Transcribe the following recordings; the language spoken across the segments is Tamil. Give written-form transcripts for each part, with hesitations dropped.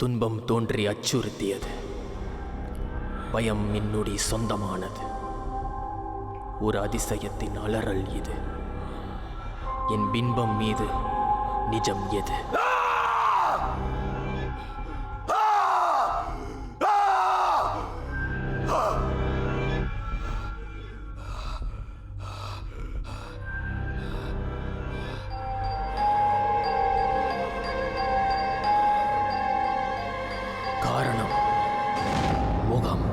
துன்பம் தோன்றி அச்சுறுத்தியது. பயம் என்னுடைய சொந்தமானது. ஒரு அதிசயத்தின் அலறல் இது. என் பின்பம் மீது நிஜம் எது? காரணம் முகம்.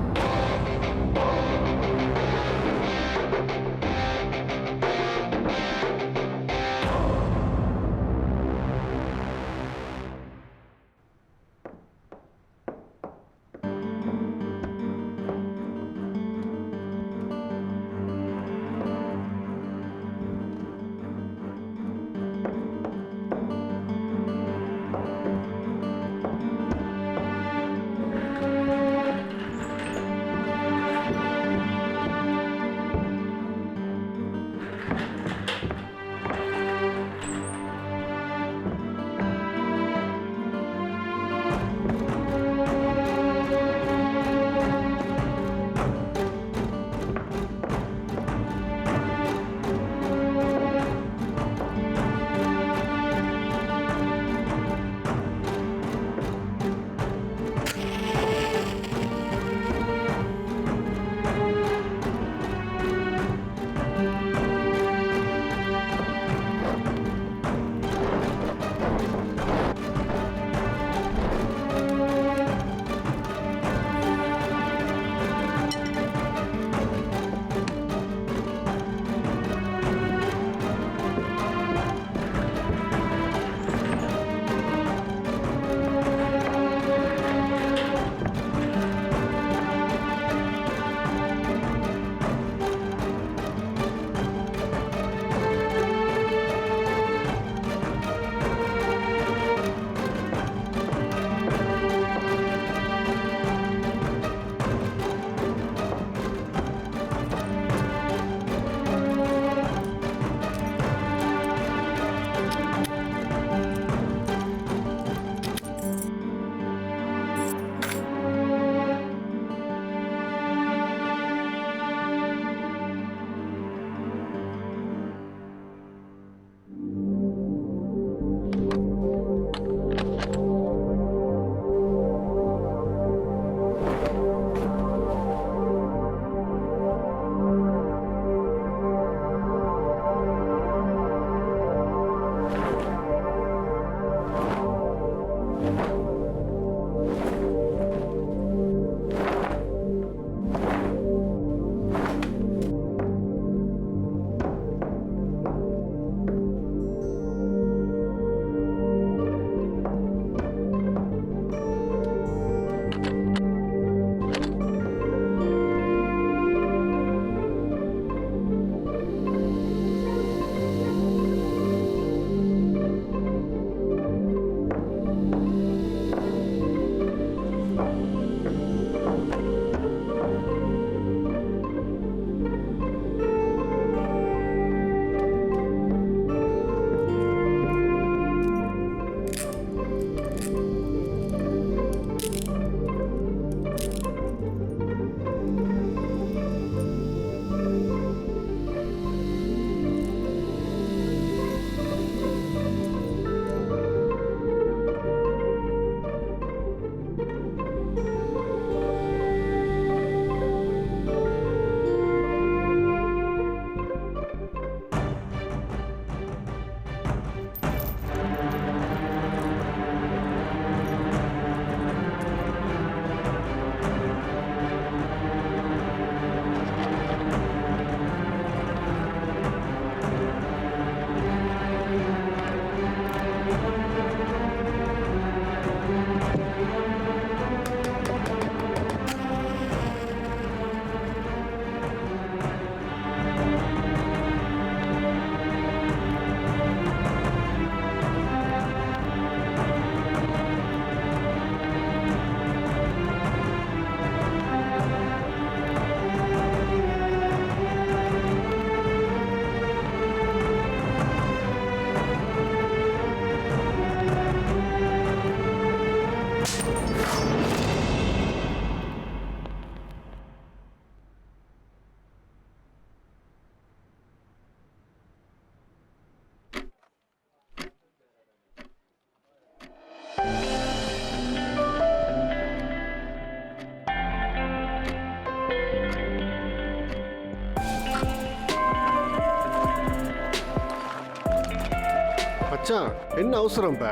மச்சான் என்ன அவசரம் இப்போ?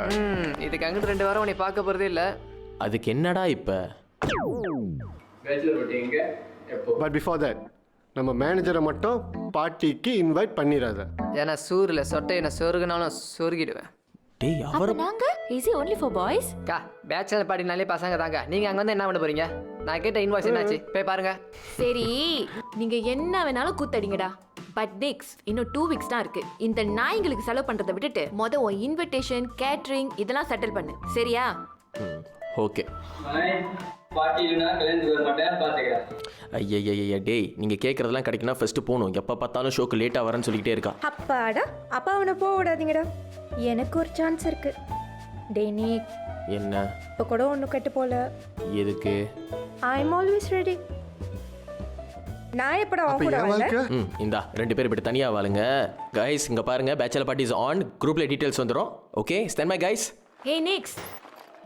இதுக்கு அங்கிட்டு 2 வாரம் உன்னை பார்க்க போகிறதே இல்லை. அதுக்கு என்னடா இப்போ? பட் பிஃபோர் தட் நம்ம மேனேஜரை மட்டும் பார்ட்டிக்கு இன்வைட் பண்ணிடாத. ஏன்னா சூரில் சொட்டை என்ன சொருகுனாலும் சொருகிடுவேன். டேய் அவரை நாங்க இஸ் ஒன்லி ஃபார் பாய்ஸ்? கா பேச்சுலர் பார்ட்டினாலே பசங்க தாங்க. நீங்கள் அங்கே வந்து என்ன பண்ண போகிறீங்க? நான் கேட்ட இன்வாய்ஸ் என்னாச்சு போய் பாருங்க. சரி நீங்க என்ன வேணாலும் கூத்தடிங்கடா. பட் நெக்ஸ்ட் இன்னும் 2 வீக்ஸ் தான் இருக்கு. இந்த நாய்ங்களுக்கு செலவு பண்றதை விட்டுட்டு உன் இன்விடேஷன் கேட்டரிங் இதெல்லாம் செட்டில் பண்ணு, சரியா? ஓகே. ஐயா டேய், நீங்கள் கேட்குறதெல்லாம் கிடைக்குன்னா ஃபஸ்ட்டு போகணும். எப்போ பார்த்தாலும் ஷோக்கு லேட்டாக வரேன்னு சொல்லிக்கிட்டே இருக்கா. அப்பாடா, அப்பா அவனை போக விடாதீங்கடா. எனக்கு ஒரு சான்ஸ் இருக்கு. டேய் நீ என்ன இப்போ கூட ஒன்றும் கெட்டு போல. எதுக்கு? I am always ready. நான் எப்படா அப்போ கூட என் வாழ்க்கை இந்தா 2 பேர் இப்படி தனியாக வாழுங்க. கைஸ் இங்கே பாருங்க, பேச்சுலர் பார்ட்டி இஸ் ஆன். குரூப்பில் டீட்டெயில்ஸ் வந்துடும். Okay stand bye guys. Hey next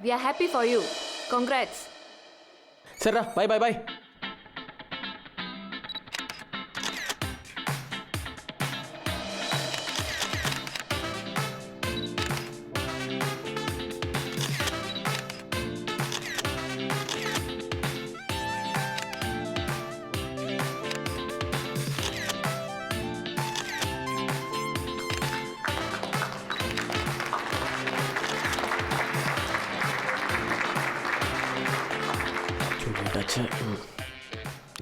we are happy for you. Congrats. சரிடா, பை பை பை.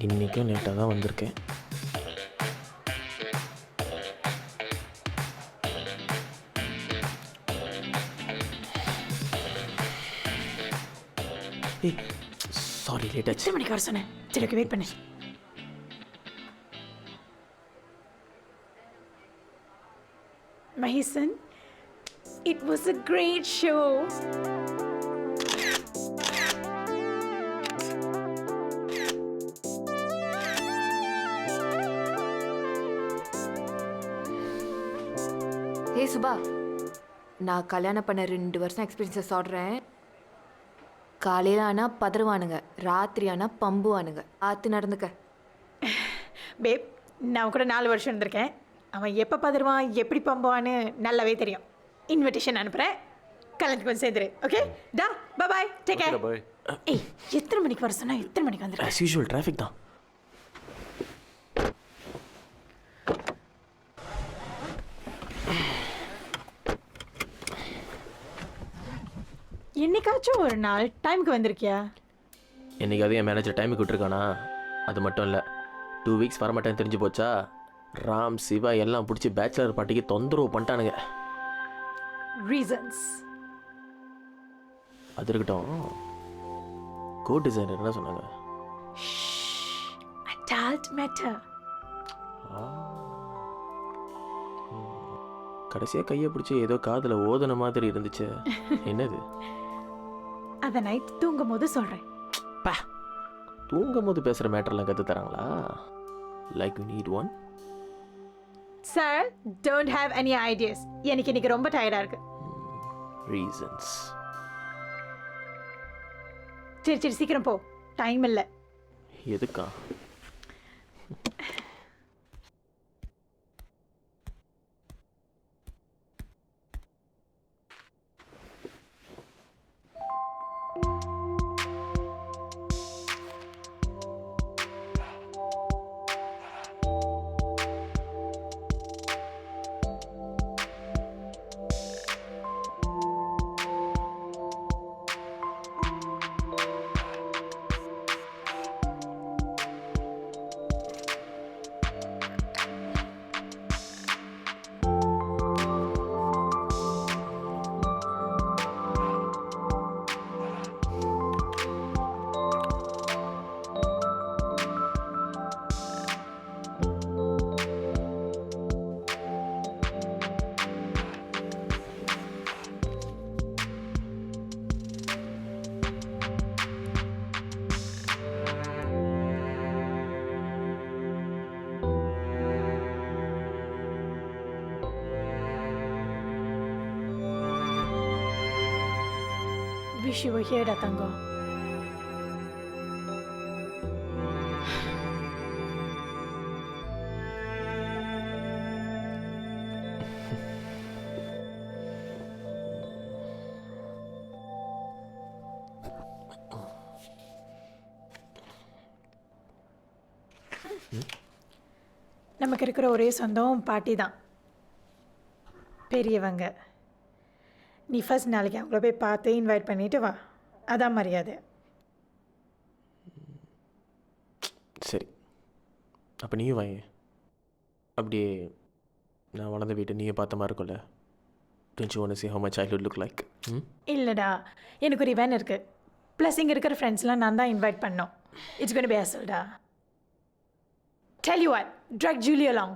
இன்றைக்கும் லேட்டாக தான் வந்திருக்கேன். சாரி லேட் ஆச்சு. 8 மணிக்கு வர சொன்னேன். சரி ஓகே வெயிட் பண்ணு. Mason, it was a great show. ஹே சுபா, நான் கல்யாணம் பண்ண 2 வருஷம் எக்ஸ்பீரியன்ஸை சொல்கிறேன். காலையில் ஆனால் பதறுவானுங்க, ராத்திரி ஆனால் பம்புவானுங்க. ஆற்று நடந்துக்க. பேப், நான் கூட 4 வருஷம் இருந்திருக்கேன். அவன் எப்போ பதறுவான் எப்படி பம்புவான்னு நல்லாவே தெரியும். இன்விடேஷன் அனுப்புகிறேன், கல்யாணத்துக்கு வந்து சேர்ந்துரு. ஓகே டா, பாய், டேக் கேர். ஏய், எத்தனை மணிக்கு வர சொன்னா எத்தனை மணிக்கு வந்துடுறேன்? ஆஸ் யூஷுவல் டிராஃபிக் தான். என்னைக்காச்சும் ஒரு நாள் டைமுக்கு வந்திருக்கியா? என்னைக்காவது என் மேனேஜர் டைமுக்கு விட்டுருக்கானா? அது மட்டும் இல்லை, 2 வீக்ஸ் வரமாட்டேன்னு தெரிஞ்சு போச்சா, ராம் சிவா எல்லாம் பிடிச்சி பேச்சுலர் பார்ட்டிக்கு தொந்தரவு பண்ணிட்டானுங்க. ரீசன்ஸ் அது இருக்கட்டும், கோ டிசைனர் என்ன சொன்னாங்க? adult matter. கடைசியாக கையை பிடிச்சி ஏதோ காதில் ஓதன மாதிரி இருந்துச்சு. என்னது? அதை நைட் தூங்கும் போது சொல்கிறேன். பா, தூங்கும் போது பேசுகிற மேட்டர்லாம் கற்று தராங்களா? Like you need one. Sir, don't have any ideas. எனக்கு இன்னைக்கு ரொம்ப டயர்டாக இருக்கு. ரீசன்ஸ். சரி சரி சீக்கிரம் போ, டைம் இல்லை. எதுக்கா? Wish you were here, Tango. நமக்கு இருக்கிற ஒரே சொந்தம் பாட்டி தான், பெரியவங்க. நீ ஃபர்ஸ்ட் நாளைக்கு அவங்கள போய் பார்த்து இன்வைட் பண்ணிட்டு வா, அதான் மரியாதை. சரி, அப்போ நீயும் வாங்க. அப்படியே நான் வளர்ந்த வீட்டை நீயே பார்த்த மாதிரி இருக்கும்ல. Don't you want to see how my childhood look like? இல்லைடா, எனக்கு ஒரு இவன் இருக்குது. ப்ளஸ் இங்கே இருக்கிற ஃப்ரெண்ட்ஸ்லாம் நான் தான் இன்வைட் பண்ணோம். இட்ஸ் கோன் பி ஹேசல்டா. Tell you what, drag Julie along.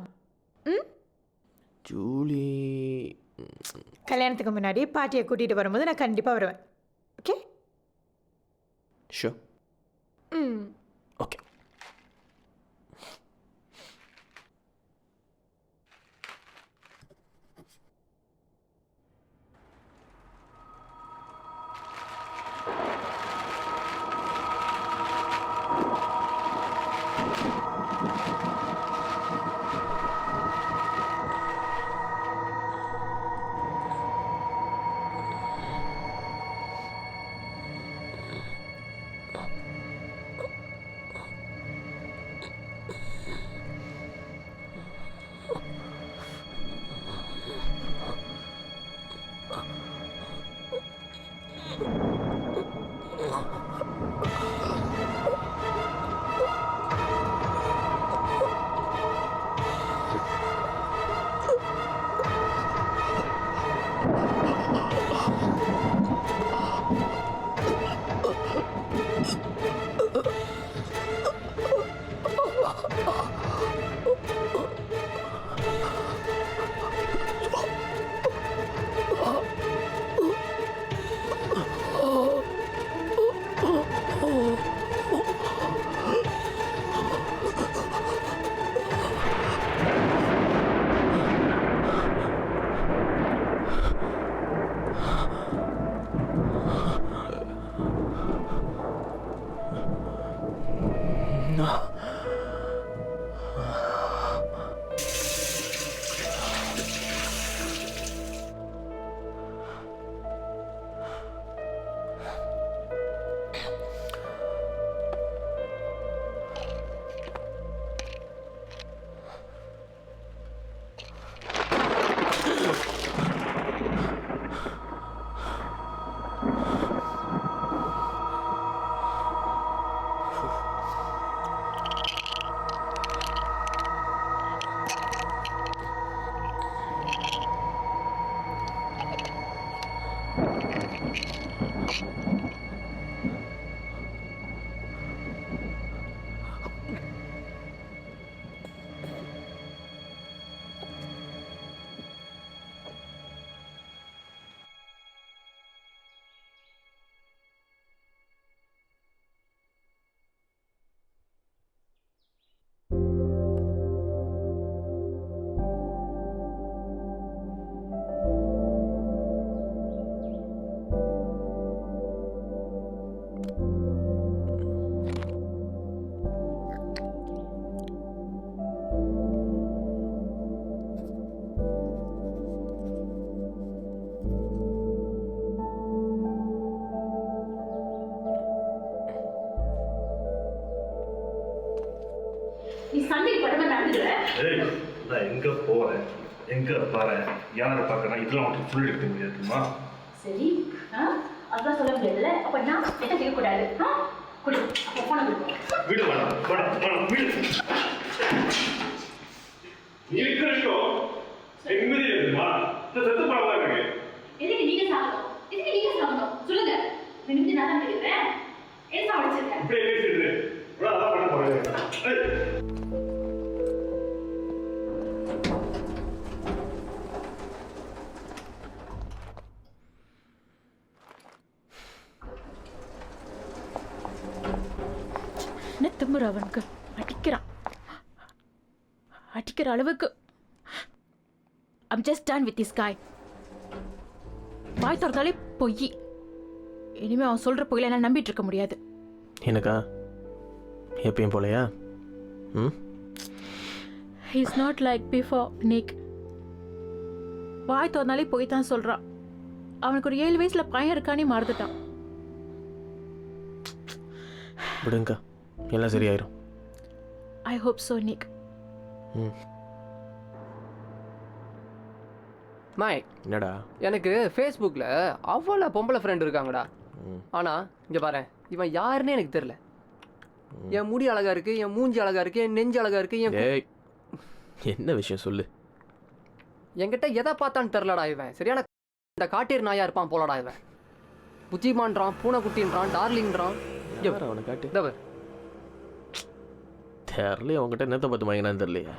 Julie கல்யாணத்துக்கு முன்னாடி பாட்டியை கூட்டிகிட்டு வரும்போது நான் கண்டிப்பாக வருவேன். ஓகே? So okay. நீ சண்டைக்கு படமா நடந்துக்கிற. ஏய், நான் எங்க போறேன், எங்க வரேன், யாரை பார்க்கறேன், இதெல்லாம் உனக்கு சொல்லிட்டு முடியாதுமா. சரி, அதெல்லாம் சொல்ல முடியாதுல்ல. அப்ப நான் என்ன கேட்கக்கூடாது. குடு, அப்போ போன கொடுப்போம். விடு வேணாம், வேணாம், வேணாம், விடு. நீ இருக்கிறோம் நிம்மதி இருக்குமா? இந்த செத்து பழமா இருக்கு. எதுக்கு நீங்க சாகணும்? எதுக்கு நீங்க சாகணும்? சொல்லுங்க. நிமிந்து நான் தான் கேட்கிறேன். என்ன சாவடிச்சிருக்கேன்? இப்படியே பேசிட்டு அதான் பண்ண போறேன். என்ன திமிரு அவனுக்கு, அடிக்கிற அளவுக்கு. I'm just done with this guy. வாய் திறந்தாலே பொய். இனிமே அவன் சொல்ற பொய்ல எல்லாம் நம்பிட்டு இருக்க முடியாது. எனக்கா எப்பயும் போலையா? He's not like before, Nick. வாய் திறந்தாலே பொய் தான் சொல்றான். அவனுக்கு ஒரு 7 வயசுல பையன் இருக்கானே மறந்துட்டான். விடுங்கக்கா, எல்லாம் சரியாயிரும். I hope so, Nick. மாய் என்னடா எனக்கு ஃபேஸ்புக்கில் அவ்வளோ பொம்பளை ஃப்ரெண்ட் இருக்காங்கடா. ஆனால் இங்கே பாரு, இவன் யாருன்னே எனக்கு தெரில. என் முடி அழகா இருக்கு, என் மூஞ்சி அழகா இருக்கு, என் நெஞ்சு அழகா இருக்கு, ஏய் என்ன விஷயம் சொல்லு. என்கிட்ட எதை பார்த்தான்னு தெரிலடா இவன். சரியான இந்த காட்டேர் நாயா இருப்பான் போலடா இவன். புத்திமான்றான், பூனைக்குட்டின்றான், டார்லிங்கிறான். யார் அவனை காட்டு. இதோ பாரு. தெரியல அவங்ககிட்ட என்னத்தை பார்த்து வாங்கினான்னு தெரியலையா.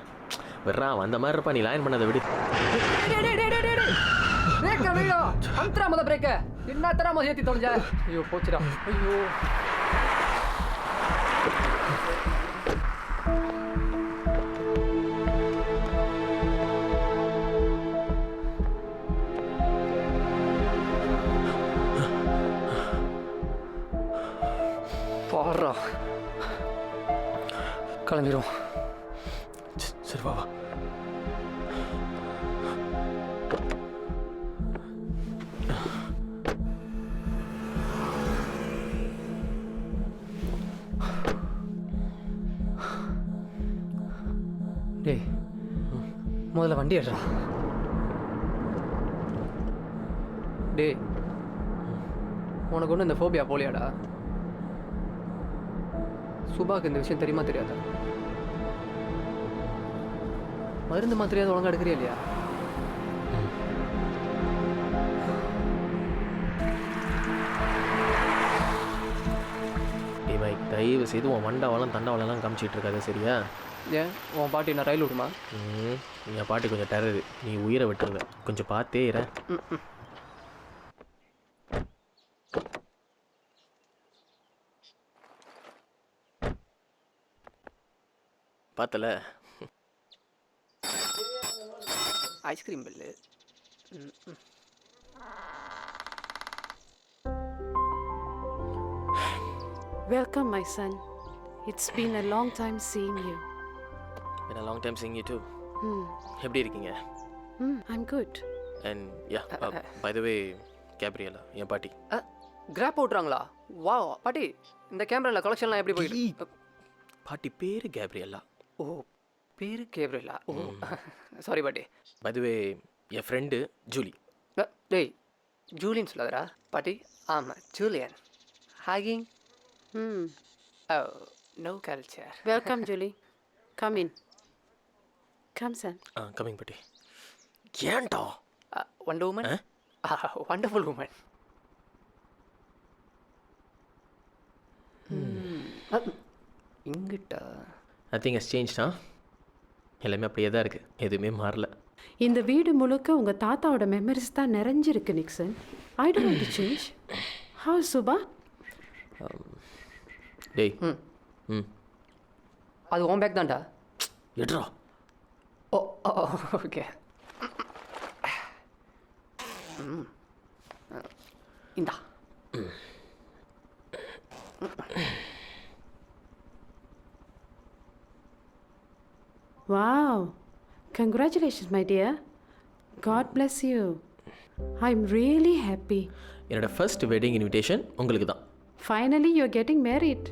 வெறா அந்த மாதிரி இருப்பா, நீ லைன் பண்ணதை விடு. பிரேக்க வீடா அந்தரா மொத பிரேக்க என்ன தரமா ஏத்தி தொலைஞ்ச. ஐயோ போச்சுடா. ஐயோ பாரா கிளம்பிடும். சரி வா வா. டேய் முதல்ல வண்டி எடுறா. டேய் உனக்கு ஒன்றும் இந்த ஃபோபியா போலியாடா? சுபாக்கு இந்த விஷயம் தெரியுமா தெரியாதா? மருந்து மாத்திரையாவது ஒழுங்கா எடுக்கிறியா இல்லையா? இவன் தயவு செய்து உன் மண்டவளம் தண்டவளம்லாம் காமிச்சிட்டு இருக்காது சரியா? ஏன் உன் பாட்டி நான் ரயில் விடுமா? என் பாட்டு கொஞ்சம் டெரரு, நீ உயிரை விட்டுருவ. கொஞ்சம் பார்த்தே இரு. பார்த்தல ice cream bill. Welcome, my son. It's been a long time seeing you. been a long time seeing you too. எப்படி இருக்கீங்க? I'm good. And yeah, by the way, Gabriela என் பாட்டி. கிராப் ஓட்டுறாங்களா? வா பாட்டி, இந்த கேமரால கலெக்ஷன்லாம் எப்படி போயிட்டு? பாட்டி பேரு கேப்ரியலா. ஓ பேரு கேப்ரியலா. ஓ சாரி பாட்டி. by the way, என் ஃப்ரெண்டு ஜூலி. டேய் ஜூலின்னு சொல்லாதடா பாட்டி. ஆமாம் ஜூலியன். ஹேகிங். Oh no culture. Welcome, Julie. Come in. Come, son. Coming பாட்டி. ஏன்டா வண்டர் உமன். Wonderful woman. இங்கிட்ட I think it's changed, huh? எல்லாமே அப்படியே தான் இருக்குது, எதுவுமே மாறல. இந்த வீடு முழுக்க உங்க தாத்தாவோட மெமரிஸ் தான் நிறைஞ்சிருக்கு Nixon. I don't want to change. How is Subha? டேய் அது ஓம் பேக் தான்டா. எட்ரா. ஓ ஓகே. இந்தா. Wow. Congratulations, my dear. God bless you. I'm really happy. என்னோட ஃபர்ஸ்ட் வெட்டிங் இன்விடேஷன் உங்களுக்கு தான். Finally, you're getting married.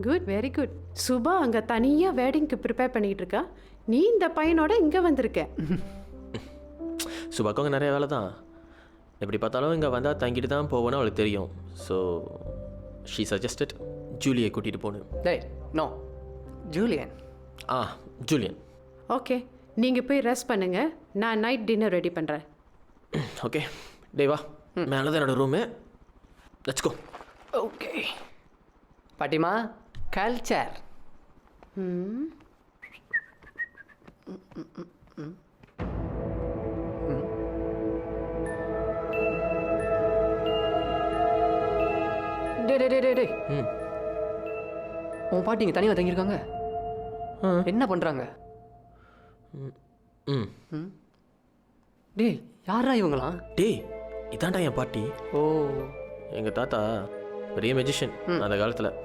Good, very good. Subha அங்கே தனியாக வெட்டிங்க்கு ப்ரிப்பேர் பண்ணிகிட்டு இருக்கா. நீ இந்த பையனோட இங்கே வந்திருக்க. சுபாக்கு நிறைய வேலை தான். எப்படி பார்த்தாலும் இங்கே வந்தால் தங்கிட்டு தான் போவேன்னு அவளுக்கு தெரியும். ஸோ ஷீ சஜஸ்டட் ஜூலியை கூட்டிகிட்டு போகணும். டேய் நோ ஜூலியன். ஜூலியன். ஓகே, நீங்கள் போய் ரெஸ்ட் பண்ணுங்க. நான் நைட் டின்னர் ரெடி பண்ணுறேன். ஓகே டே வா, மேலே தான் என்னோட ரூமு. Let's go. ஓகே பாட்டிமா கல்ச்சர். டே டே டே டே டே உன் பாட்டி இங்கே தனியாக தங்கியிருக்காங்க. என்ன பண்ணுறாங்க? டேய் யாரா இவங்களாம்? டேய் இதான்டா என் பாட்டி. ஓ எங்கள் தாத்தா பெரிய மெஜிஷியன் அந்த காலத்தில்.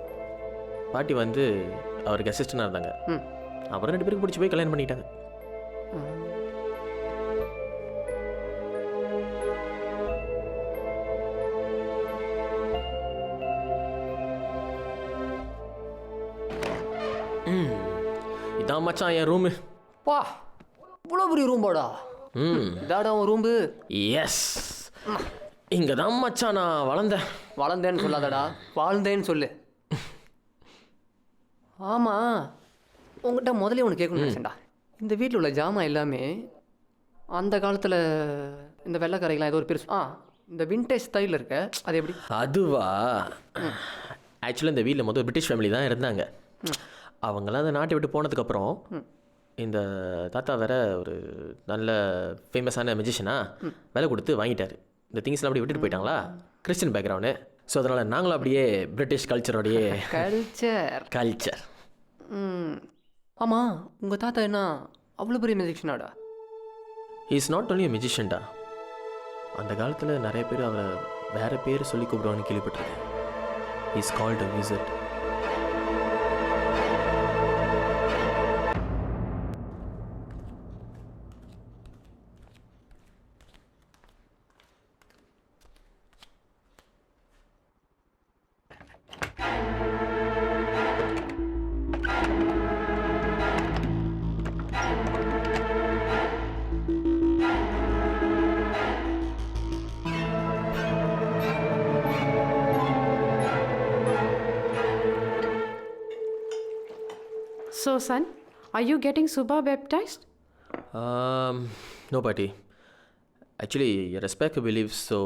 பாட்டி வந்து அவருக்கு அசிஸ்டண்டாக இருந்தாங்க. அப்புறம் 2 பேருக்கு பிடிச்சி போய் கல்யாணம் பண்ணிட்டாங்க. இதான் மச்சான் என் ரூமு. வா இவ்வளோ பெரிய ரூம் போடா. இதாடா உன் ரூம்பு. எஸ், இங்கே தான் மச்சான் நான் வளர்ந்தேன். வளர்ந்தேன்னு சொல்லாதடா, வாழ்ந்தேன்னு சொல்லு. ஆமாம், உங்கள்கிட்ட முதல்ல ஒன்று கேட்கணும்னு நினச்சேன்டா. இந்த வீட்டில் உள்ள ஜாமான் எல்லாமே அந்த காலத்தில் இந்த வெள்ளைக்கரைக்கெலாம் ஏதோ ஒரு பெருசு இந்த விண்டேஜ் ஸ்டைலில் இருக்க, அது எப்படி? அதுவா, ஆக்சுவலாக இந்த வீட்டில் மொதல் பிரிட்டிஷ் ஃபேமிலி தான் இருந்தாங்க. அவங்களாம் அந்த நாட்டை விட்டு போனதுக்கப்புறம் இந்த தாத்தா வேற ஒரு நல்ல ஃபேமஸான மெஜிஷியனா வேலை கொடுத்து வாங்கிட்டார். இந்த திங்ஸ்லாம் அப்படியே விட்டுட்டு போயிட்டாங்களா, கிறிஸ்டின் பேக்ரவுண்டு. ஸோ அதனால் நாங்களும் அப்படியே பிரிட்டிஷ் கல்ச்சரோடைய கல்ச்சர். ஆமாம், உங்கள் தாத்தா என்ன அவ்வளோ பெரிய மியூசிஷியனாடா? இஸ் நாட் ஒன்லி மியூசிஷியன்டா. அந்த காலத்தில் நிறைய பேர் அவரை வேறு பேர் சொல்லி கூப்பிடுவான்னு கேள்விப்பட்டிருக்கேன். Is called a visit. So, son, are you getting Subha baptized? No பாட்டி. Actually respect believe. ஸோ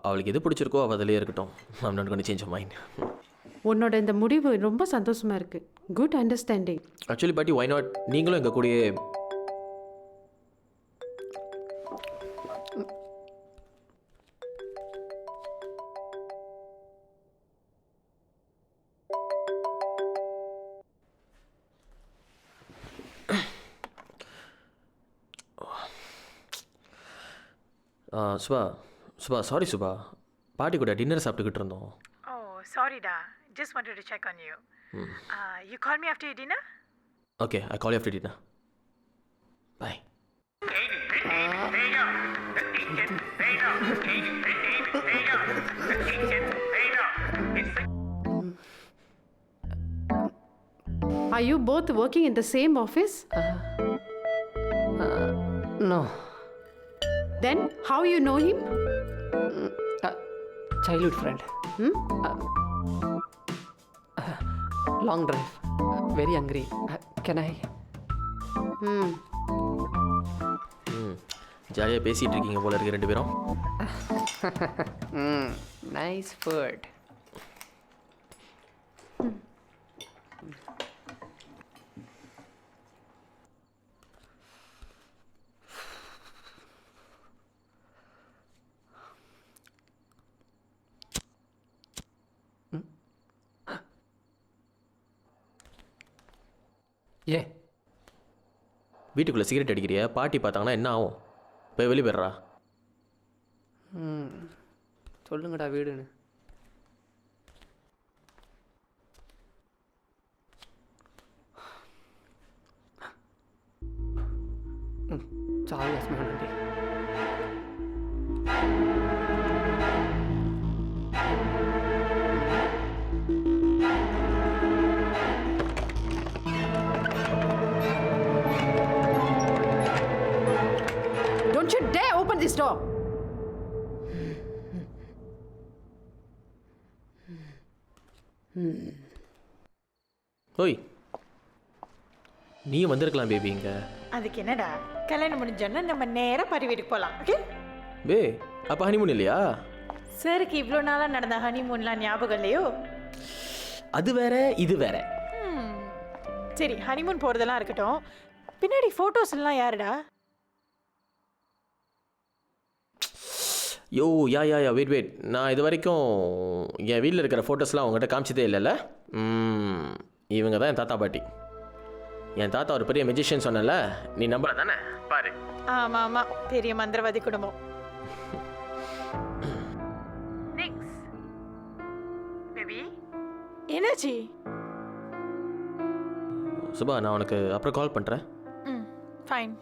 அவளுக்கு எது பிடிச்சிருக்கோ அவள் அதிலே இருக்கட்டும். I'm not going to change mind. உன்னோட இந்த முடிவு ரொம்ப சந்தோஷமா இருக்கு. Good understanding. ஆக்சுவலி பாட்டி, ஒய் நாட் நீங்களும் எங்கள் கூடயே சுபா சாரி சுபா, பாட்டி கூட டின்னர் சாப்பிட்டுக்கிட்டு இருந்தோம். Oh, sorry da. Just wanted to check on you. You call me after your dinner? Okay, I call you after dinner. Bye. Are you both working in the same office? No. Then how you know him? Childhood friend. Long drive. Very hungry. Can I? ஜாலியாக பேசிகிட்டு இருக்கீங்க போல இருக்கு ரெண்டு பேரும். Nice food. ஏ, வீட்டுக்குள்ளே சிகரெட் அடிக்கிறியா? பாட்டி பார்த்தாங்கன்னா என்ன ஆகும்? போய் வெளியே போய்ட்றா. சொல்லுங்கடா வீடுன்னு. చాలా smell. Don't you dare open this door. ஓய், நீயும் வந்திருக்கலாம் பேபி. இங்கே அதுக்கு என்னடா, கல்யாணம் முடிஞ்சோன்னா நம்ம நேராக பரி வீட்டுக்கு போகலாம். ஓகே பே, அப்போ ஹனிமூன் இல்லையா? சாருக்கு இவ்வளோ நாளாக நடந்த ஹனிமூன்லாம் ஞாபகம் இல்லையோ? அது வேற இது வேற. சரி, ஹனிமூன் போகிறதெல்லாம் இருக்கட்டும். பின்னாடி ஃபோட்டோஸ் எல்லாம் யாருடா? யோ யா யா யா வெயிட் வெயிட், நான் இது வரைக்கும் என் வீட்டில் இருக்கிற ஃபோட்டோஸ்லாம் உங்கள்கிட்ட காமிச்சதே இல்லைல்ல. இவங்க தான் என் தாத்தா பாட்டி. என் தாத்தா ஒரு பெரிய மெஜிஷியன் சொன்னல, நீ நம்பல தானே? பாரு. ஆமாம் ஆமாம், பெரிய மந்திரவாதி குடும்பம். பேபி என்னாச்சு? சுபா, நான் உனக்கு அப்புறம் கால் பண்ணுறேன். ஃபைன்.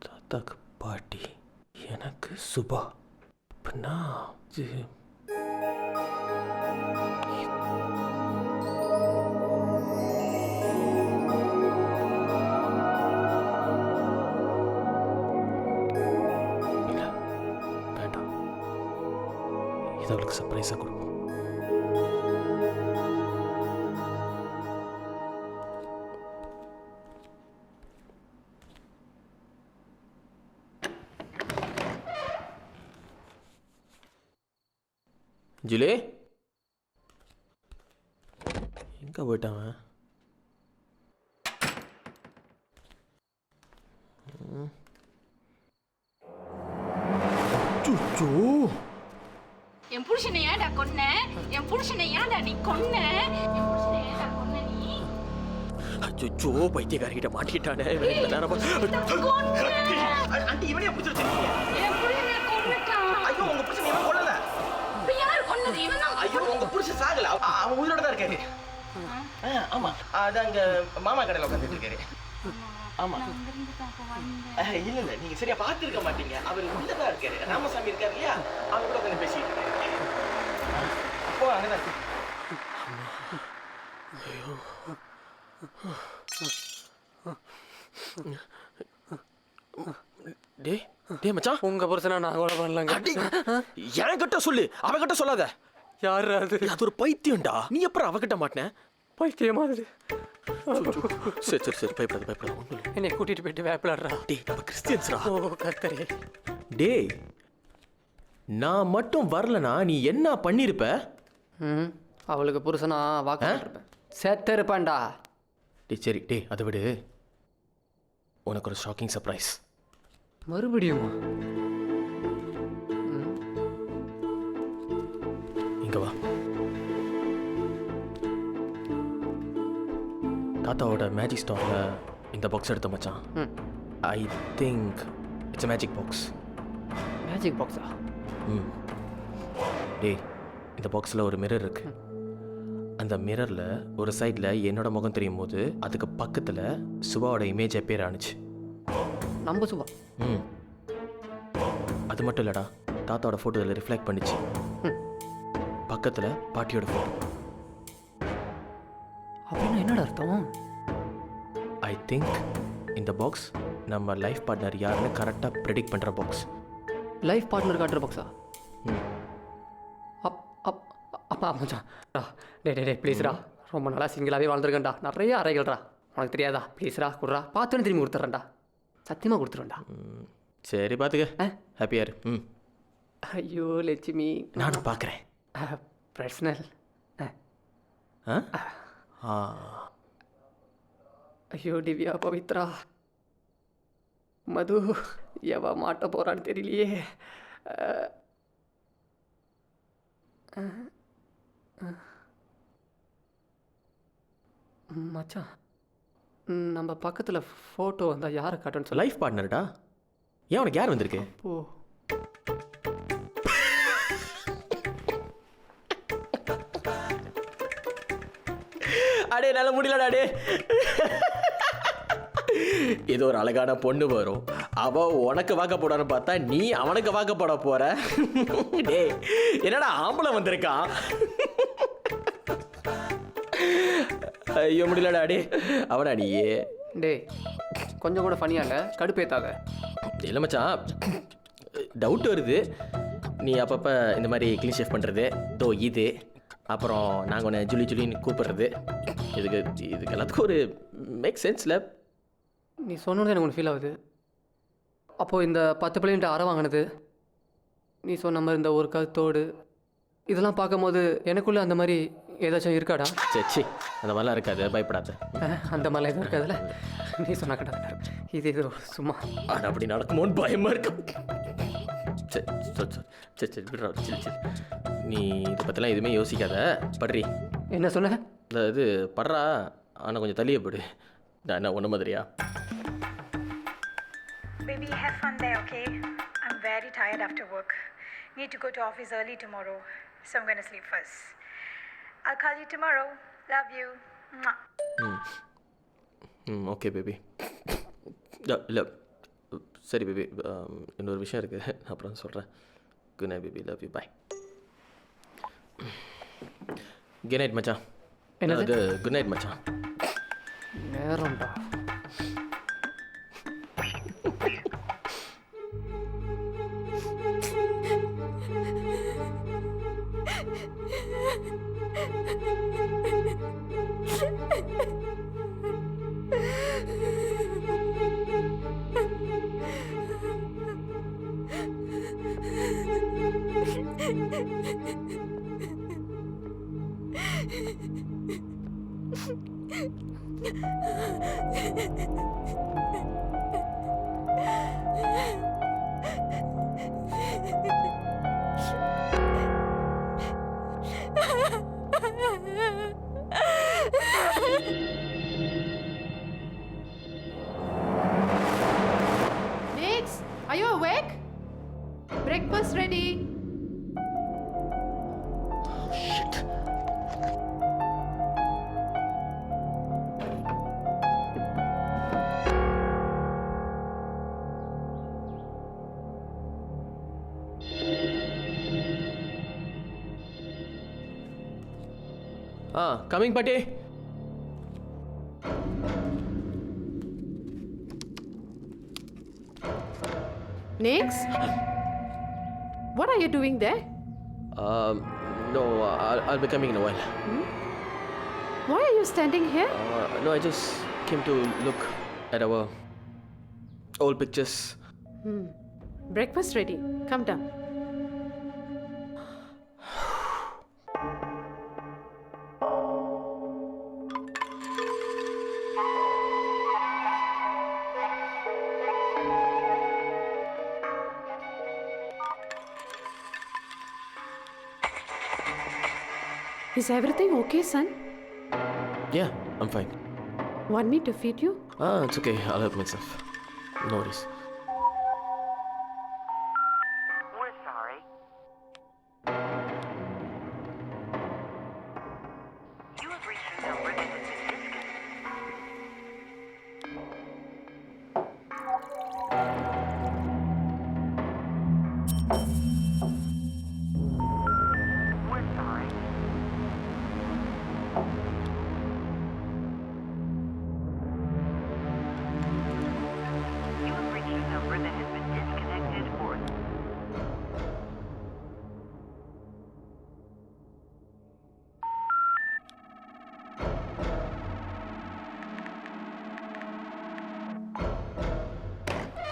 தாத்தாக்கு பாட்டி, எனக்கு சுபா. அப்படின்னா இது இல்லை, வேண்டாம். இது அவளுக்கு சர்ப்ரைஸாக கொடுப்போம். ஜூலி, எங்கே போயிட்டான்? என் புருஷனை ஏன்டா கொன்ன? என் புருஷனை ஏன்டா நீ கொன்ன? என் புருஷனை ஏன்டா கொன்ன நீ? அச்சோ, பைத்தியக்காரிகிட்ட மாட்டிட்டானே. ஆண்டி இவனையே பிடிச்சிருக்கீங்க. என் புருஷனை கொன்னுட்டான். ஐயோ உங்க புருஷன் இவன் கொல்லல. இப்ப யார் கொன்னது? இவன் தான். ஐயோ உங்க புருஷன் சாகல. அவன் உயிரோட தான் இருக்காரு. ஆமா, அது அங்க மாமா கடையில உட்காந்துட்டு இருக்காரு. ஆமா. இல்ல இல்ல, நீங்க சரியா பார்த்திருக்க மாட்டீங்க. அவர் உள்ளதான் இருக்காரு. ராமசாமி இருக்காரு இல்லையா, அவங்க கூட உட்காந்து பேசிட்டு இருக்காரு. அப்போ அங்கதான் இருக்கு. டே டே மச்சான், உங்கள் புருஷனை நான் கொலை பண்ணலாங்க. என்கிட்ட சொல்லு, அவகிட்ட சொல்லாத. யார் அது? அது ஒரு பைத்தியம்டா. நீ அப்புறம் அவகிட்ட மாட்டின? பைத்தியமா அது? சரி சரி சரி, பயப்படாத பயப்படாத, ஒன்றும் இல்லை. என்னை கூட்டிகிட்டு போயிட்டு வேப்பிலாடுறா. டே, நம்ம கிறிஸ்டியன்ஸ்ரா. ஓ கர்த்தரே. டே, நான் மட்டும் வரலனா நீ என்ன பண்ணியிருப்ப? ம், அவளுக்கு புருஷனா வாக்கு இருப்பேன். செத்து இருப்பான்டா. டே சரி, டே அதை விடு. உனக்கு ஒரு ஷாக்கிங் சர்ப்ரைஸ். மறுபடியுமா? இங்க வா. தாத்தாவோட மேஜிக் ஸ்டோரில் இந்த பாக்ஸ் எடுத்த மச்சான். I think it's magic box. Magic பாக்ஸா? ம். டே, இந்த பாக்ஸில் ஒரு மிரர் இருக்கு. அந்த மிரரில் ஒரு சைடில் என்னோட முகம் தெரியும் போது அதுக்கு பக்கத்தில் சுபாவோட இமேஜ் பேர் ஆணுச்சு. நம்ம சுபா? ம். அது மட்டும் இல்லைடா, தாத்தாவோட ஃபோட்டோ இதில் ரிஃப்ளெக்ட் பண்ணிச்சு. பக்கத்தில் பாட்டியோட ஃபோட்டோ. அப்படின்னா என்னடா அர்த்தம்? ஐ திங்க் இந்த பாக்ஸ் நம்ம லைஃப் பார்ட்னர் யாருன்னு கரெக்டாக ப்ரெடிக்ட் பண்ணுற பாக்ஸ். லைஃப் பார்ட்னர் காட்டுற பாக்ஸா? ம். அப்பா மச்சான், டே டே டே ப்ளீஸ்ரா, ரொம்ப நல்லா சிங்கிளாகவே வாழ்ந்துருக்கேன்டா. நிறைய அறைகள்டா, உனக்கு தெரியாதா? ப்ளீஸ்ரா குட்ரா, பார்த்துன்னு திரும்பி கொடுத்துட்றேன்டா. சத்தியமாக கொடுத்துருவேன்டா. சரி பார்த்துக்க, ஹாப்பியாக இரு. ம், ஐயோ லட்சுமி, நானும் பார்க்குறேன். பர்சனல். ஆ ஆ ஐயோ திவ்யா, பவித்ரா, மது எவ மாட்ட போகிறான்னு தெரியலையே. மச்சான், நம்ம பக்கத்தில் ஃபோட்டோ வந்தால் யாரை காட்டுன்னு சொல்ல. லைஃப் பார்ட்னர்டா. ஏன் உனக்கு யார் வந்திருக்கு? ஓ, அடே நல்ல முடியலடா டே. இது ஒரு அழகான பொண்ணு வரும், அவ உனக்கு வாக்க போடான்னு பார்த்தா நீ அவனுக்கு வாக்க போட போற. டே என்னடா ஆம்பளை வந்திருக்கான். ஐயோ முடியலடா டே. அவனா நீயே? டே கொஞ்சம் கூட ஃபனியாக இல்லை, கடுப்பேத்தாத. இல்லை மச்சான், டவுட் வருது. நீ அப்பப்போ இந்த மாதிரி க்ளீன் ஷேவ் பண்ணுறது, தோ இது, அப்புறம் நாங்கள் உன்னை ஜுலி ஜுலின்னு கூப்பிடுறது, இதுக்கு எல்லாத்துக்கும் ஒரு மேக் சென்ஸில். நீ சொன்னது எனக்கு ஒன்று ஃபீல் ஆகுது. அப்போது இந்த 10 பிள்ளைன்ட்டு அரை வாங்கினது, நீ சொன்ன மாதிரி இந்த ஒரு கருத்தோடு, இதெல்லாம் பார்க்கும்போது எனக்குள்ளே அந்த மாதிரி ஏதாச்சும் இருக்காடா? சரி, அந்த மாதிரிலாம் இருக்காது, பயப்படாத. அந்த மாதிரிலாம் எதுவும் இருக்காதுல்ல? நீ சொன்னா கடை இது ஏதோ சும்மா. ஆனால் அப்படி நடக்குமோன்னு பயமாக இருக்கு. சரி சரி சரி சரி விட்றா, சரி சரி. நீ இதை பற்றிலாம் எதுவுமே யோசிக்காத, படுறி. என்ன சொன்ன? இந்த இது படுறா, ஆனால் கொஞ்சம் தள்ளியே போடு. நான் என்ன ஒன்று மாதிரியா? Baby, have fun there, okay? I'm very tired after work. Need to go to office early tomorrow, so I'm going to sleep first. I'll call you tomorrow. Love you. Mwah. Okay baby. இல்லை சரி பேபி, இன்னொரு விஷயம் இருக்குது, அப்புறம் சொல்கிறேன். Good night baby, love you, bye. Good night மச்சான். என்னது? குட் நைட் மச்சான். நேரம்டா. Nix, are you awake? Breakfast ready. Shit. Coming பாட்டி. Nix, what are you doing there? No, I'll be coming in a while. Why are you standing here? No, I just came to look at our old pictures. Breakfast ready. Come down. Is everything okay, son? Yeah, I'm fine. Want me to feed you? It's okay. I'll help myself. No worries. We're sorry. You have reached a number that has been disconnected. We're sorry. You have reached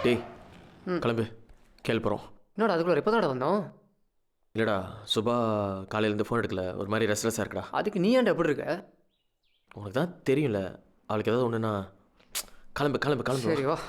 டேய் கிளம்பு கேள்புறோம். என்னடா அதுக்குள்ள இப்போ தான் வந்தோம். இல்லைடா சுபா காலையிலேருந்து ஃபோன் எடுக்கல, ஒரு மாதிரி ரெஸ்ட்லெஸ்ஸாக இருக்குடா. அதுக்கு நீ ஏன்டா எப்படி இருக்க? உனக்கு தான் தெரியும்ல, அவளுக்கு ஏதாவது ஒன்றுனா கிளம்பு கிளம்பு கிளம்பு. சரி வா.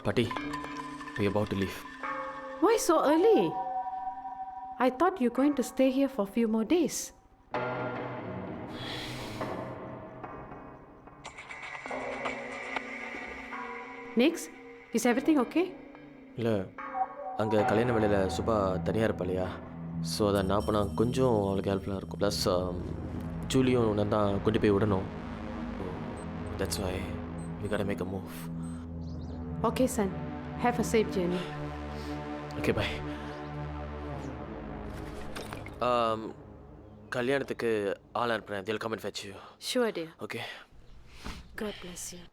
பாட்டி, we about to leave. Why so early? I thought you're going to stay here for a few more days. Next, is everything okay? இல்லை, அங்கே கல்யாண வேலையில் சுபா தனியாக இருப்பா இல்லையா, ஸோ அதை நான் பண்ணால் கொஞ்சம் அவளுக்கு ஹெல்ப்ஃபுல்லாக இருக்கும். ப்ளஸ் ஜூலியும் நான் தான் கொண்டு போய் விடணும். That's why we gotta make a move. Okay, son. Have a safe journey. Okay, bye. கல்யாணத்துக்கு ஆள் அனுப்புகிறேன். they'll come and fetch you. Sure, dear. Okay. God bless you.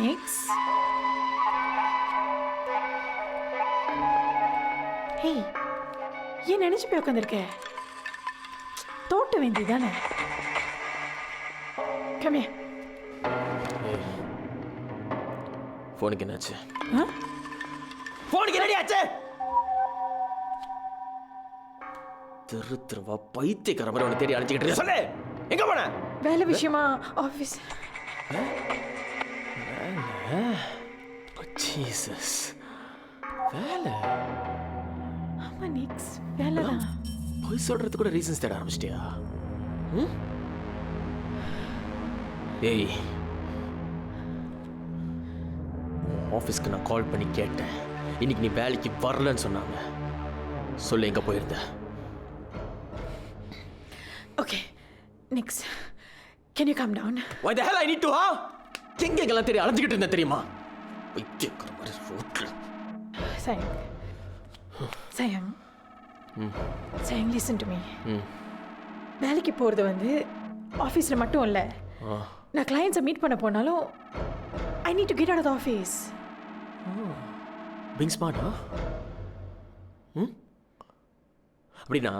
Next. Hey, ஏன் நினைச்சு போய் உட்காந்துருக்க? தோட்ட வேண்டியதானே? Come here. ஃபோனுக்கு என்னாச்சு? ஃபோனுக்கு என்னடி ஆச்சு? திருவா பைத்தியக்கார மாதிரி உன்னை தேடி அழைச்சிக்கிட்டு இருக்க. சொல்லு, எங்க போன? வேலை விஷயமா ஆஃபீஸ். ஜீசஸ், வேலை? ஆமா நெக்ஸ்ட் வேலை தான். போய் சொல்றது கூட ரீசன்ஸ் தேட ஆரம்பிச்சிட்டியா? ஏய், ஆஃபீஸ்க்கு நான் கால் பண்ணி கேட்டேன். இன்னைக்கு நீ வேலைக்கு வரலன்னு சொன்னாங்க. சொல்லு, எங்க போயிருந்த? Okay, next. Can you calm down? Why the hell I need to, huh? எங்கெங்கெல்லாம் தெரிய அலைஞ்சிக்கிட்டு இருந்தேன் தெரியுமா? பைத்தியக்கார மாதிரி ரோட்ல. Sayang. Sayang. Sayang, listen to me. வேலைக்கு போகிறது வந்து ஆஃபீஸில் மட்டும் இல்லை. நான் கிளையண்ட்ஸை மீட் பண்ண போனாலும் I need to get out of the office. Being ஸ்மார்ட்டா? அப்படின்னா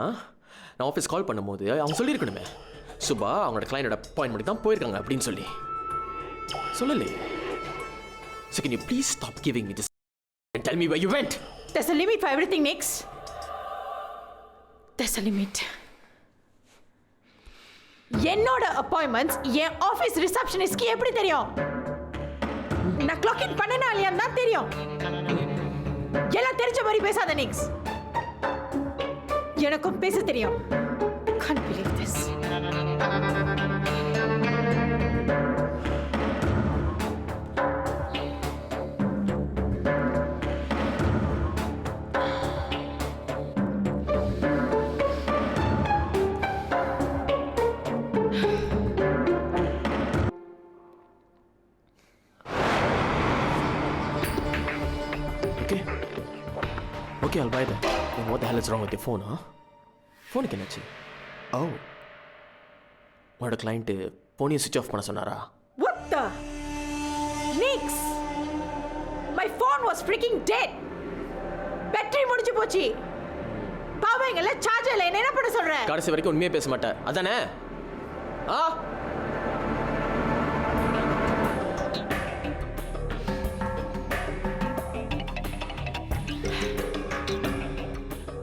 நான் ஆஃபீஸ் கால் பண்ணும்போது அவங்க சொல்லியிருக்கணுமே, சுபா அவங்களோட கிளையனோட அப்பாயின்மெண்ட் தான் போயிருக்காங்க அப்படின்னு சொல்லி. சொல்லலையே. So can you please stop giving me this and tell me where you went? There's a limit for everything, Nix. There's a limit. என்னோட அப்பாயின்மெண்ட்ஸ் என் ஆஃபீஸ் ரிசப்ஷனிஸ்ட்க்கு எப்படி தெரியும்? நான் கிளாக் இன் பண்ணனா இல்லையான்னு தான் தெரியும். எல்லாம் தெரிஞ்ச மாதிரி பேசாத நிக்ஸ். எனக்கும் பேச தெரியும். Can't believe this. Okay, I'll buy that. Then what the hell is wrong with your phone, huh? ஃபோனுக்கு என்னாச்சு? ஓ, உன்னோட கிளைண்ட்டு ஃபோனையும் சுவிட்ச் ஆஃப் பண்ண சொன்னாரா? What the? Nix! My phone was freaking dead. Battery முடிஞ்சு போச்சு. பாவங்கள சார்ஜர்ல என்ன பண்ண சொல்ற? கடைசி வரைக்கும் உண்மையே பேச மாட்டேன் அதானே? ஆ,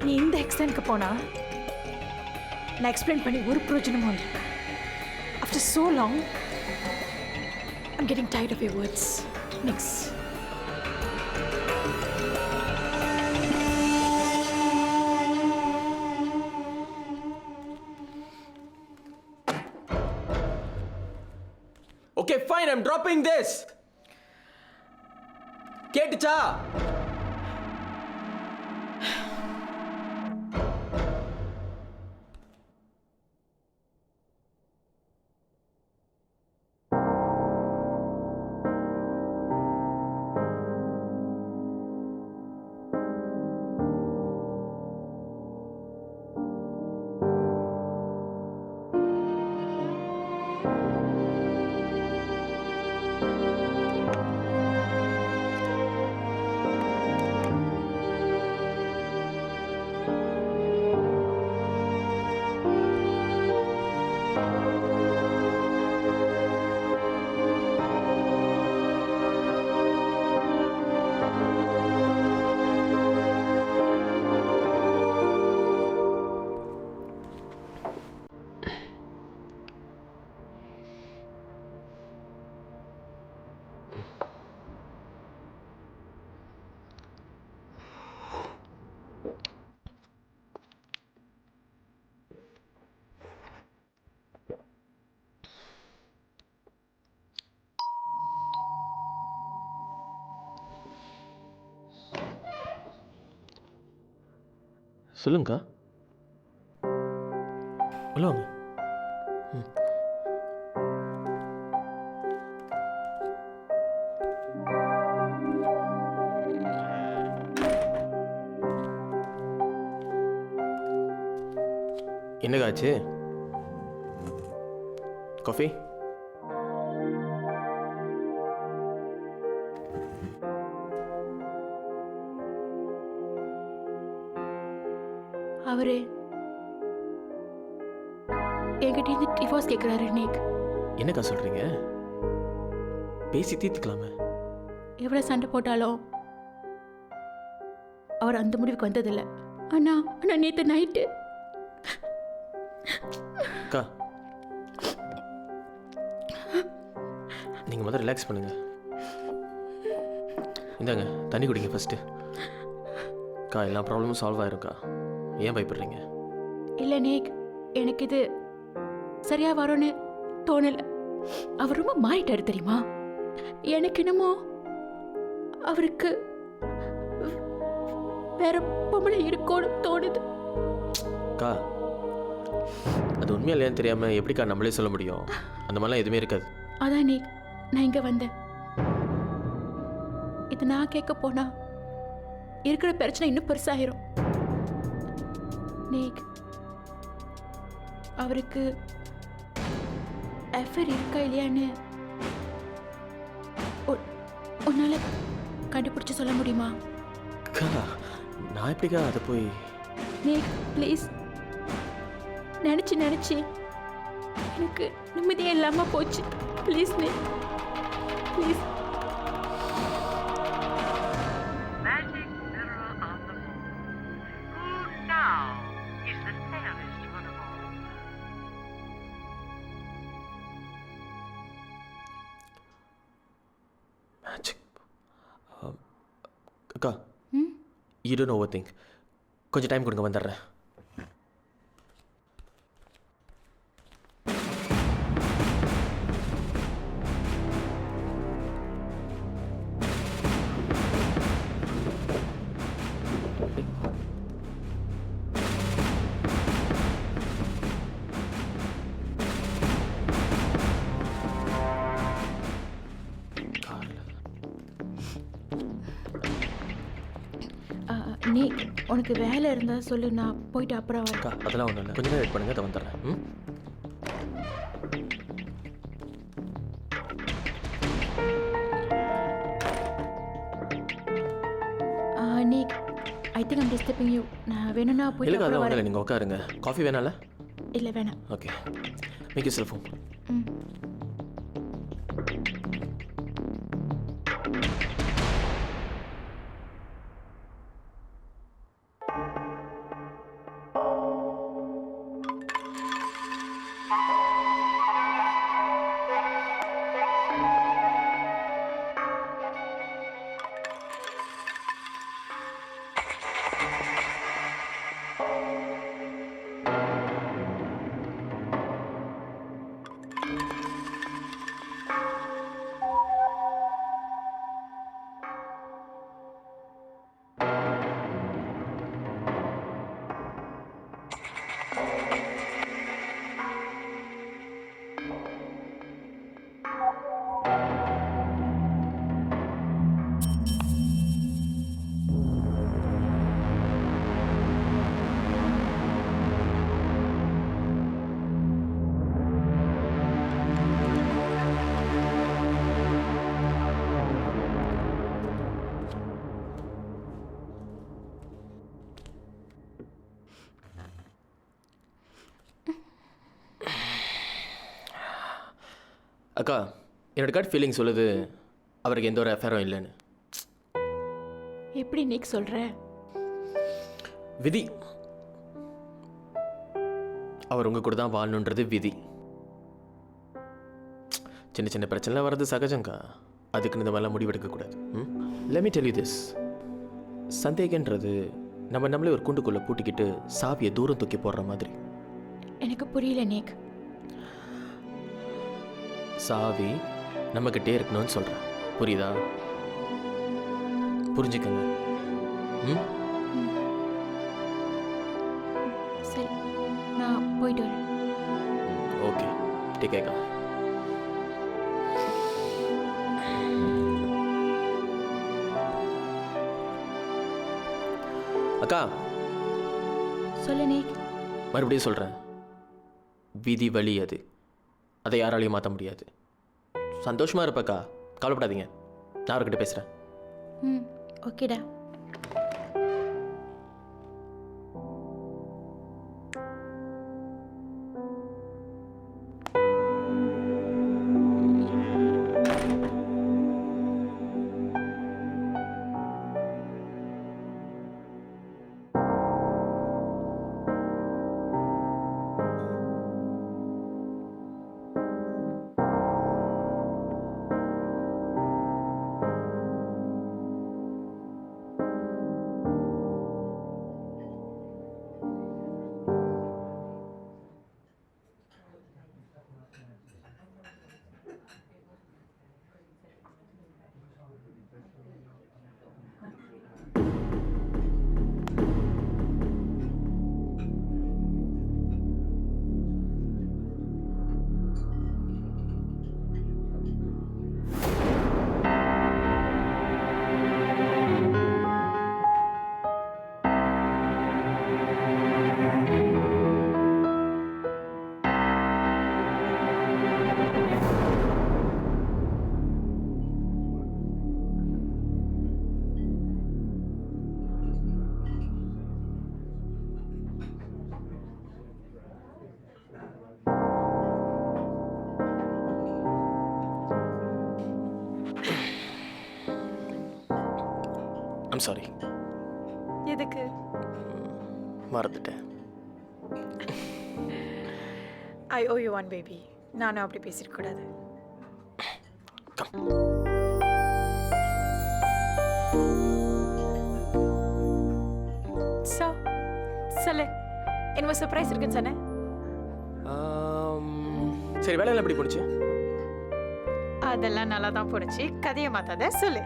நீ இந்த எக்ஸ்டென்ட்க்கு போனா நான் எக்ஸ்பிளைன் பண்ணி ஒரு பிரயோஜனமும் இல்லை. After so long, I'm getting tired of your words. Nix. okay, fine, I'm dropping this. கேட்டுச்சா? சொல்லுங்கக்கா. உள்ள வாங்க. என்னக்கா ஆச்சு? காஃபி? அவரு என்கிட்ட இருந்து டிவோர்ஸ் கேட்குறாரு நிக். என்னக்கா சொல்கிறீங்க? பேசி தீர்த்துக்கலாமே. எவ்வளோ சண்டை போட்டாலும் அவர் அந்த முடிவுக்கு வந்ததில்லை. ஆனால் நேற்று நைட்டு அக்கா, நீங்கள் முதல்ல ரிலாக்ஸ் பண்ணுங்க. இந்தாங்க தண்ணி குடிங்க ஃபஸ்ட்டு. அக்கா, எல்லா ப்ராப்ளமும் சால்வ் ஆயிரும்க்கா. ஏன் பயப்படுறீங்க? இல்லை நிக், எனக்கு இது சரியா வரும்னு தோணலை. அவர் ரொம்ப மாறிட்டாரு தெரியுமா? எனக்கு என்னமோ அவருக்கு வேற பொம்பளை இருக்கும்னு தோணுது. அக்கா, அது உண்மையா இல்லையான்னு தெரியாமல் எப்படிக்கா நம்மளே சொல்ல முடியும்? அந்த மாதிரிலாம் எதுவுமே இருக்காது. அதான் நிக், நான் இங்கே வந்தேன். இது நான் கேட்க போனா இருக்கிற பிரச்சனை இன்னும் பெருசாயிரும். நிக், அவருக்கு அஃபேர் இருக்கா இல்லையான்னு உன்னால கண்டுபிடிச்சு சொல்ல முடியுமா? அக்கா, நான் எப்படிக்கா அதை போய்... நிக் ப்ளீஸ், நினச்சி எனக்கு நிம்மதியே இல்லாமல் போச்சு. Please Nick, please. Magic Mineral of அக்கா யூ டோன்ட் ஓவர் திங்க். கொஞ்சம் டைம் கொடுங்க, வந்துடுறேன். நீ உனக்கு வேலை இருந்தால் சொல்லு, நான் போயிட்டு அப்புறம் வரேன். அக்கா அதெல்லாம் ஒன்றும் இல்லை, கொஞ்சம் நேரம் வெயிட் பண்ணுங்க, அதை வந்துடுறேன். ம். நீ I think I'm disturbing you. நான் வேணும்னா போயிட்டு இல்லைக்கா அப்புறம் அதெல்லாம் ஒன்றும் வரேன். இல்லை, நீங்கள் உட்காருங்க. காஃபி வேணால? இல்லை வேணாம். Okay, make yourself home. ம். அக்கா என்னோட கட் ஃபீலிங் சொல்லுது அவருக்கு எந்த ஒரு அஃபேரும் இல்லைன்னு. எப்படி நீக்கு சொல்கிற? விதி. அவர் உங்கள் கூட தான் வாழணுன்றது விதி. சின்ன சின்ன பிரச்சனைலாம் வர்றது சகஜங்கா, அதுக்குன்னு இந்த மாதிரிலாம் முடிவெடுக்கக்கூடாது. Let me tell you this, சந்தேகன்றது நம்மளே ஒரு கூண்டுக்குள்ளே பூட்டிக்கிட்டு சாவியை தூரம் தூக்கி போடுற மாதிரி. எனக்கு புரியல நீக். சாவி நம்மக்கிட்டே இருக்கணும்னு சொல்கிறேன், புரியுதா? புரிஞ்சுக்கங்க. சரி, நான் போயிட்டு வரேன். Okay, take care. அக்கா சொல்லு நீக். மறுபடியும் சொல்கிறேன், விதி வழி அது, அதை யாராலையும் மாற்ற முடியாது. சந்தோஷமாக இருப்பக்கா, கவலைப்படாதீங்க. நான் அவர்கிட்ட பேசுகிறேன். ம், ஓகேடா. I'm sorry. எதுக்கு? மறந்துட்டேன். ஐ ஓ யூ ஒன் பேபி. நானும் அப்படி பேசிடக்கூடாது. Come. சொல்லு என்ன சர்ப்ரைஸ் இருக்குன்னு சொன்னேன். சரி, வேலையெல்லாம் எப்படி போணுச்சு? அதெல்லாம் நல்லா தான் போணுச்சு. கதையை மாத்தாத, சொல்லு.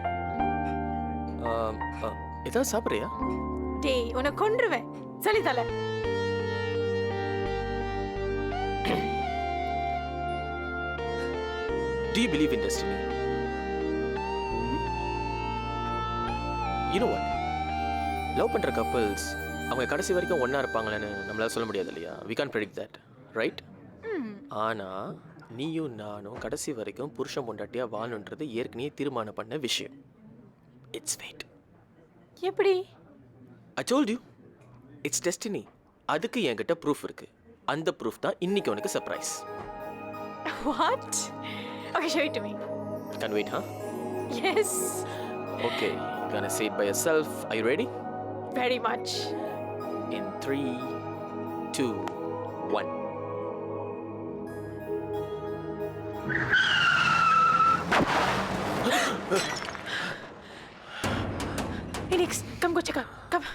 ஏதாவது சாப்பிட்றியா? டேய் உன்னை கொன்றுவேன். சொல்லி தல. Do you believe in destiny? You know what? Love பண்ணுற கப்பல்ஸ் அவங்க கடைசி வரைக்கும் ஒன்றா இருப்பாங்களேன்னு நம்மளால சொல்ல முடியாது இல்லையா? We can't predict that, right? ஆனால் நீயும் நானும் கடைசி வரைக்கும் புருஷன் பொண்டாட்டியாக வாழணுன்றது ஏற்கனவே தீர்மானம் பண்ண விஷயம். It's fate. எப்படி? I told you. It's destiny. அதுக்கு என்கிட்ட ப்ரூஃப் இருக்கு. அந்த ப்ரூஃப் தான் இன்னைக்கு உனக்கு surprise. What? Okay, show it to me. Can't wait, huh? Yes. Okay, you're gonna say it by yourself. Are you ready? Very much. In 3, 2, 1. Phoenix, come go check out. Come.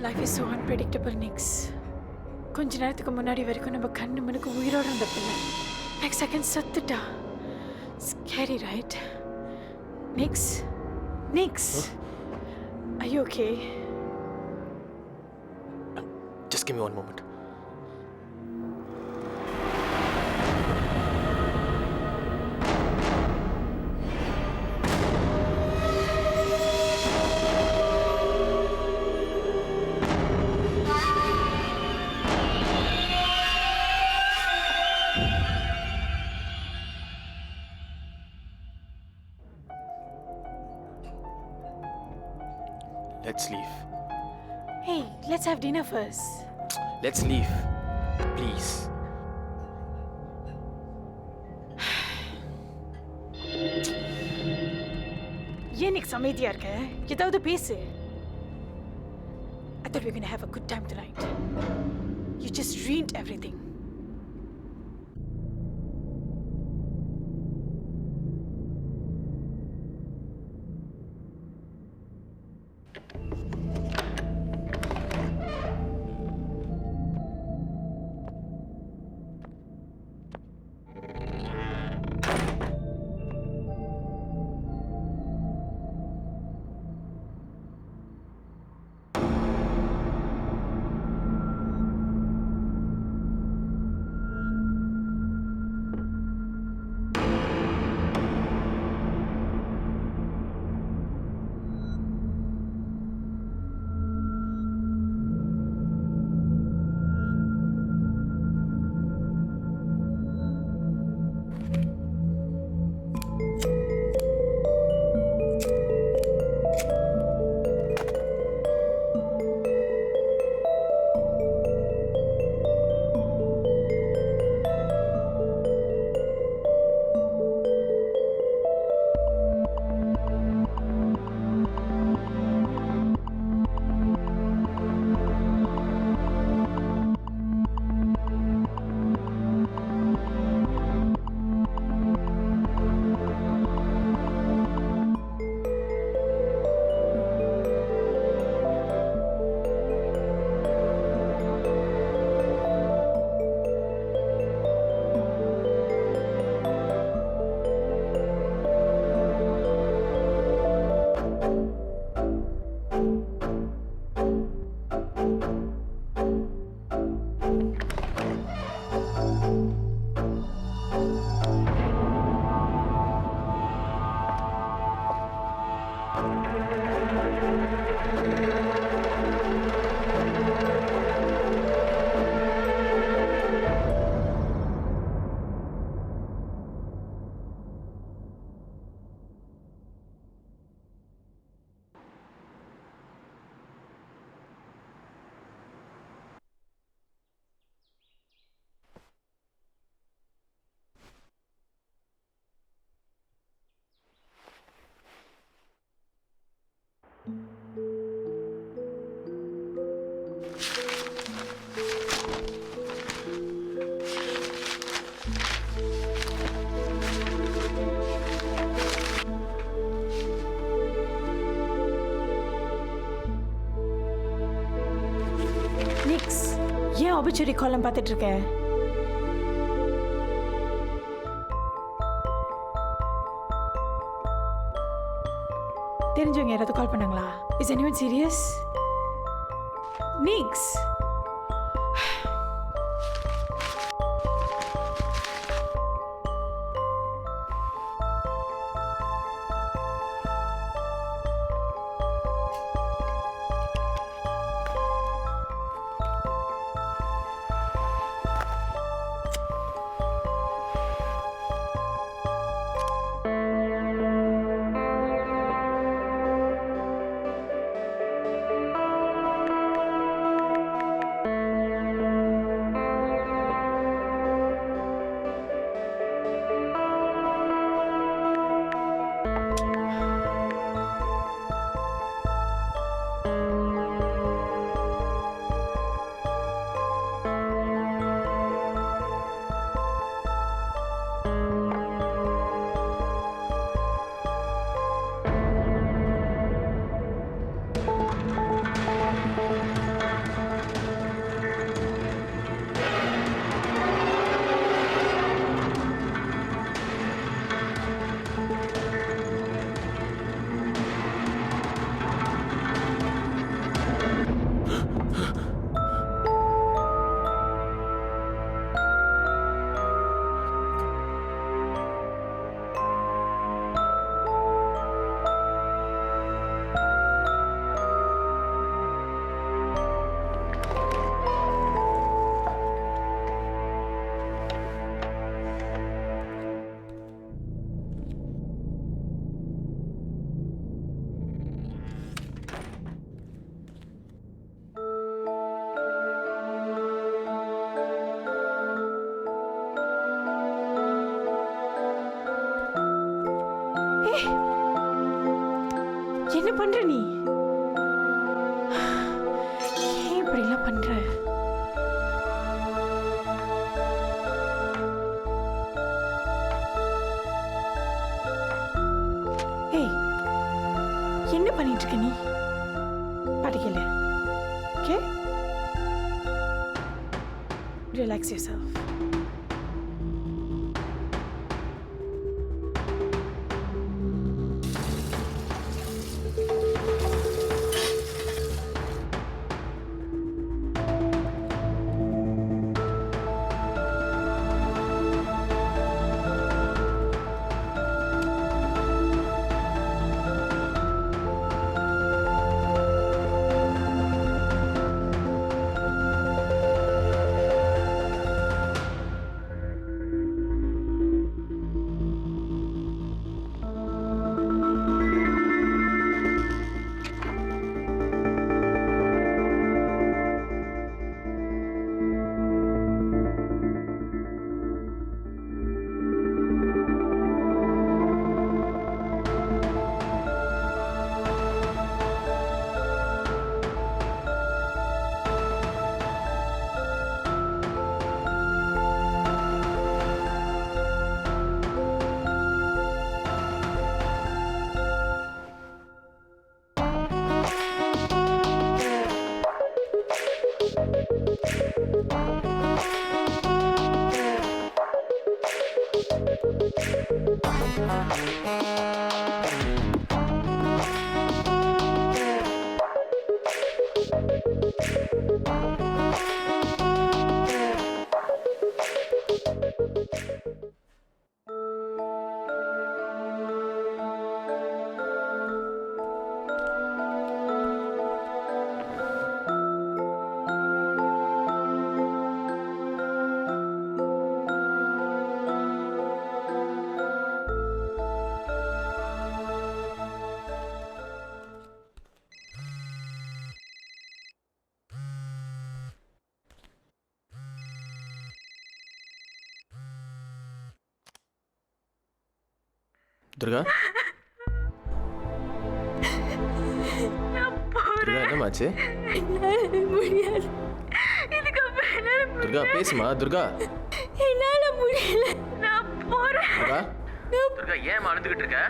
Life is so unpredictable, Nix. கொஞ்ச நேரத்துக்கு முன்னாடி வரைக்கும் நம்ம கண்ணு மனுக்கு உயிரோட இருந்த பிள்ளை நெக்ஸ்ட் செகண்ட் செத்துட்டா. Scary, right? Nix? Nix? Are you okay? Just give me one moment. Let's leave. Hey, let's have dinner first. Let's leave. Please. ஏன் நிக்ஸ் அமைதியா இருக்க? ஏதாவது பேசு. I thought we were going to have a good time tonight. You just ruined everything. ஆபச்சுரி கோலம் பார்த்துட்டு இருக்க? தெரிஞ்சவங்க யாராவது கால் பண்ணாங்களா? Is anyone serious? நிக்ஸ் என்ன பண்ற நீ? ஏன் இப்படி எல்லாம் பண்ற? ஏய், என்ன பண்ணிட்டு இருக்க நீ? படிக்கல. Okay, relax yourself. Durga Durga என்னமாச்சு? முடியாது. துர்கா பேசுமா துர்கா. என்னால முடியல. நான் போறேன். துர்கா துர்கா ஏன் அழுதுகிட்டு இருக்க?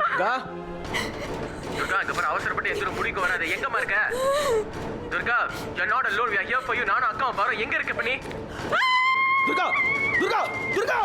துர்கா துர்கா இந்த மாதிரி அவசரப்பட்டு எந்த முடிக்க வராது. எங்கம்மா இருக்க Durga? you're not alone, we are here for you. நானும் அக்காவும் வரோம். எங்க இருக்க பண்ணி? துர்கா துர்கா துர்கா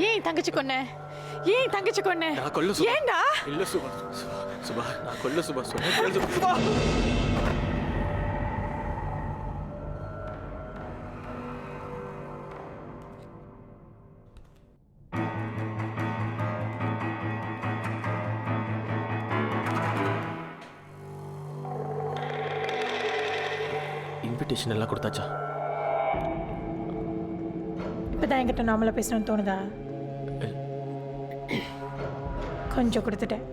ஏன் தங்கச்சி கொன்ன? ஏன் தங்கச்சி கொன்ன? நான் கொல்ல சுபா. ஏன்டா? இல்ல சுபா. சுபா நான் கொல்ல சுபா. சுபா இன்விடேஷன் எல்லாம் கொடுத்தாச்சா? இப்பதான் என்கிட்ட நார்மலாக பேசணும்னு தோணுதா? கொஞ்சம் கொடுத்துட்டேன்.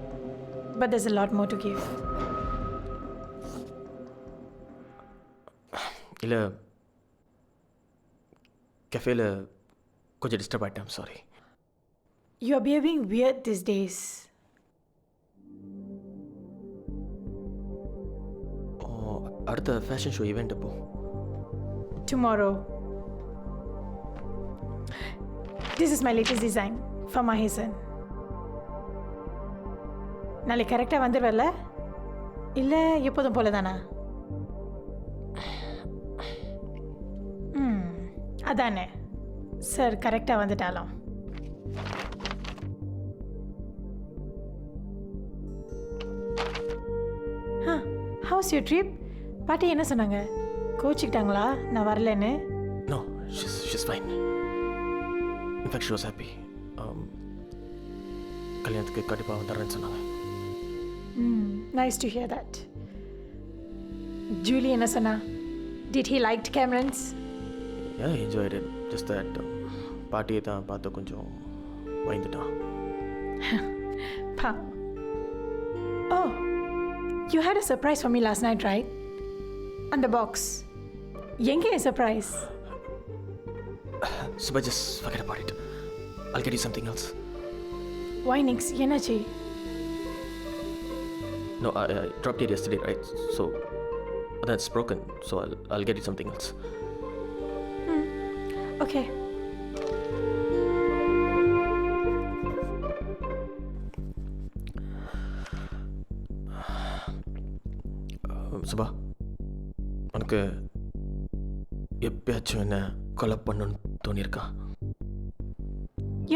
But there's a lot more to give. இல்லை கஃபேல கொஞ்சம் டிஸ்டர்ப் ஆகிட்டேன். Sorry. You are behaving weird these days. அடுத்த ஃபேஷன் ஷோ ஈவெண்ட் எப்போ? Tomorrow. This is my latest design for Mahesan. நாளைக்கு கரெக்டாக வந்துடுவல்ல? இல்லை எப்போதும் போல தானா? அதானே சார், கரெக்டாக வந்துட்டாலும். House your trip? பாட்டி என்ன சொன்னாங்க? கோச்சிக்கிட்டாங்களா நான் வரலன்னு? No, she's fine. In fact, she was happy. கல்யாணத்துக்கு கண்டிப்பாக வந்துடுறேன்னு சொன்னாங்க. Nice to hear that. Julie என்ன சொன்னா? Did he like Camerons? Yeah, he enjoyed it. Just that பாட்டியை தான் பார்த்து கொஞ்சம் பயந்துட்டான். Oh, you had a surprise for me last night, right? And the box. எங்கே surprise? Subha, just forget about it. I'll get you something else. Why Nix? என்னாச்சு? No, I dropped it yesterday, right? So that's broken. So I'll get you something else. Okay. Subha, உனக்கு எப்பயாச்சும் என்ன கொலை பண்ணணும்னு தோணியிருக்கா?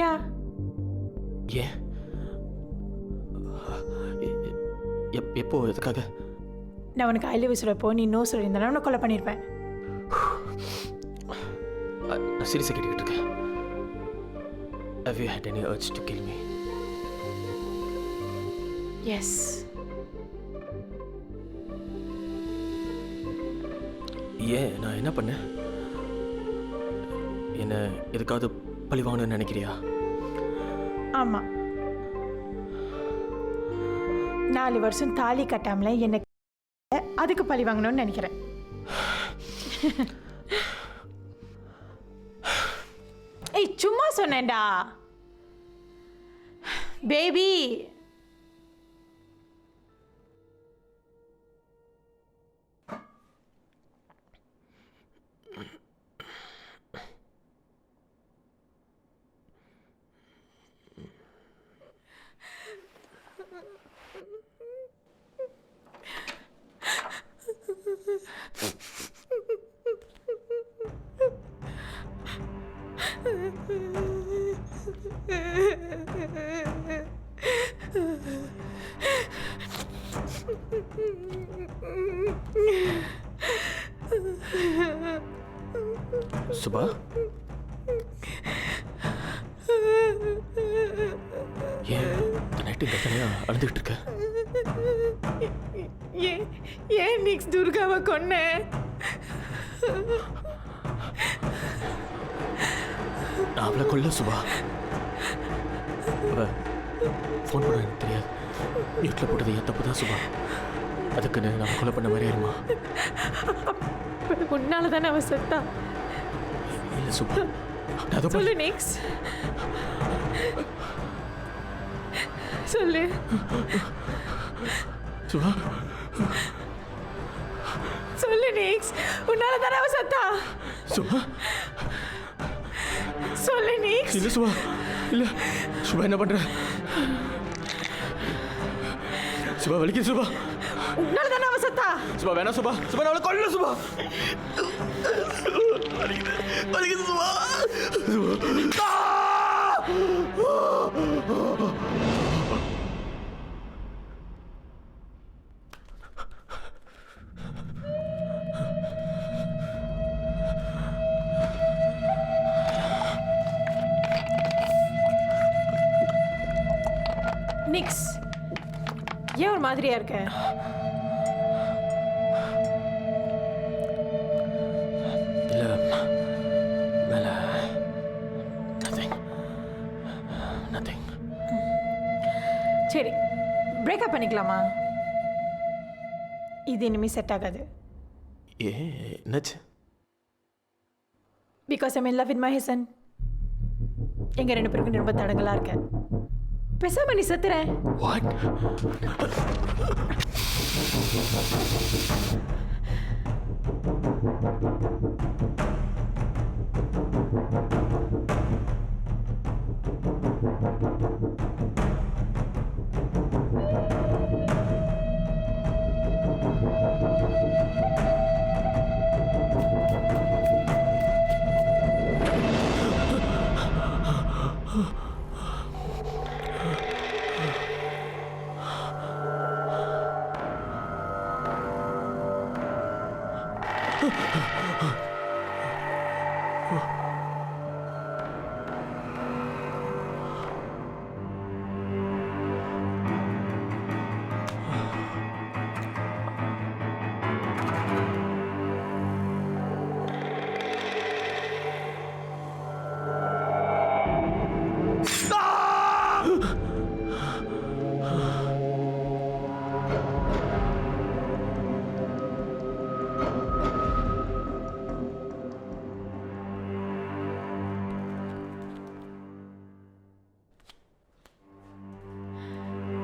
Yeah. ஏன்? எப்போ? எதுக்காக? நான் உனக்கு ஐ லவ் யூ சொல்றப்போ நீ நோ சொல்லியிருந்தா உன்னை கொலை பண்ணியிருப்பேன். நான் சீரியஸாக கேட்டுக்கிட்டு இருக்கேன். Have you had any urge to kill me? Yes. ஏன்? நான் என்ன பண்ணேன்? என்ன எதுக்காவது பழி வாங்கணும்னு நினைக்கிறியா? ஆமாம். 4 வருஷம் தாலி கட்டாமல என்ன அதுக்கு பழி வாங்கணும்னு நினைக்கிறேன். ஏய், சும்மா சொன்னேன்டா பேபி. சுபா ஏன் நைட்டு இந்த தனியா அழுதுகிட்டு இருக்க? ஏன் நிக்ஸ் துர்காவை கொன்ன? நான் அவளை கொல்ல சுபா. அவ ஃபோன் பண்ண எனக்கு தெரியாது. வீட்டில் போட்டது என் தப்பு தான் சுபா. அதுக்குன்னு நான் கொலை பண்ண மாதிரி இருமா? உன்னால தானே அவ செத்தா. இல்லை சுபா, சொல்லு நிக்ஸ், சொல்லு சுபா. சொல்லு நிக்ஸ், உன்னால தானே அவ செத்தா. சுபா சொல்லு நிக்ஸ். இல்லை சுபா, இல்லை சுபா, என்ன பண்ற? சுபா வலிக்குது சுபா. உன்னால தானே அவ செத்தா. சுபா வேணாம் சுபா. சுபா நான் அவளை கொல்ல சுபா. வலிக்குது சுபா. நிக்ஸ், ஏன் ஒரு மாதிரியா இருக்க? இல்லை மேலே நத்திங். சரி, பிரேக்கப் பண்ணிக்கலாமா? இது இனிமே செட் ஆகாது. ஏ என்னாச்சு? Because I'm in love with Mahesan. எங்க 2 பேருக்கும் ரொம்ப தடங்களா இருக்க. பேசாம நீ செத்துறேன். வாட்?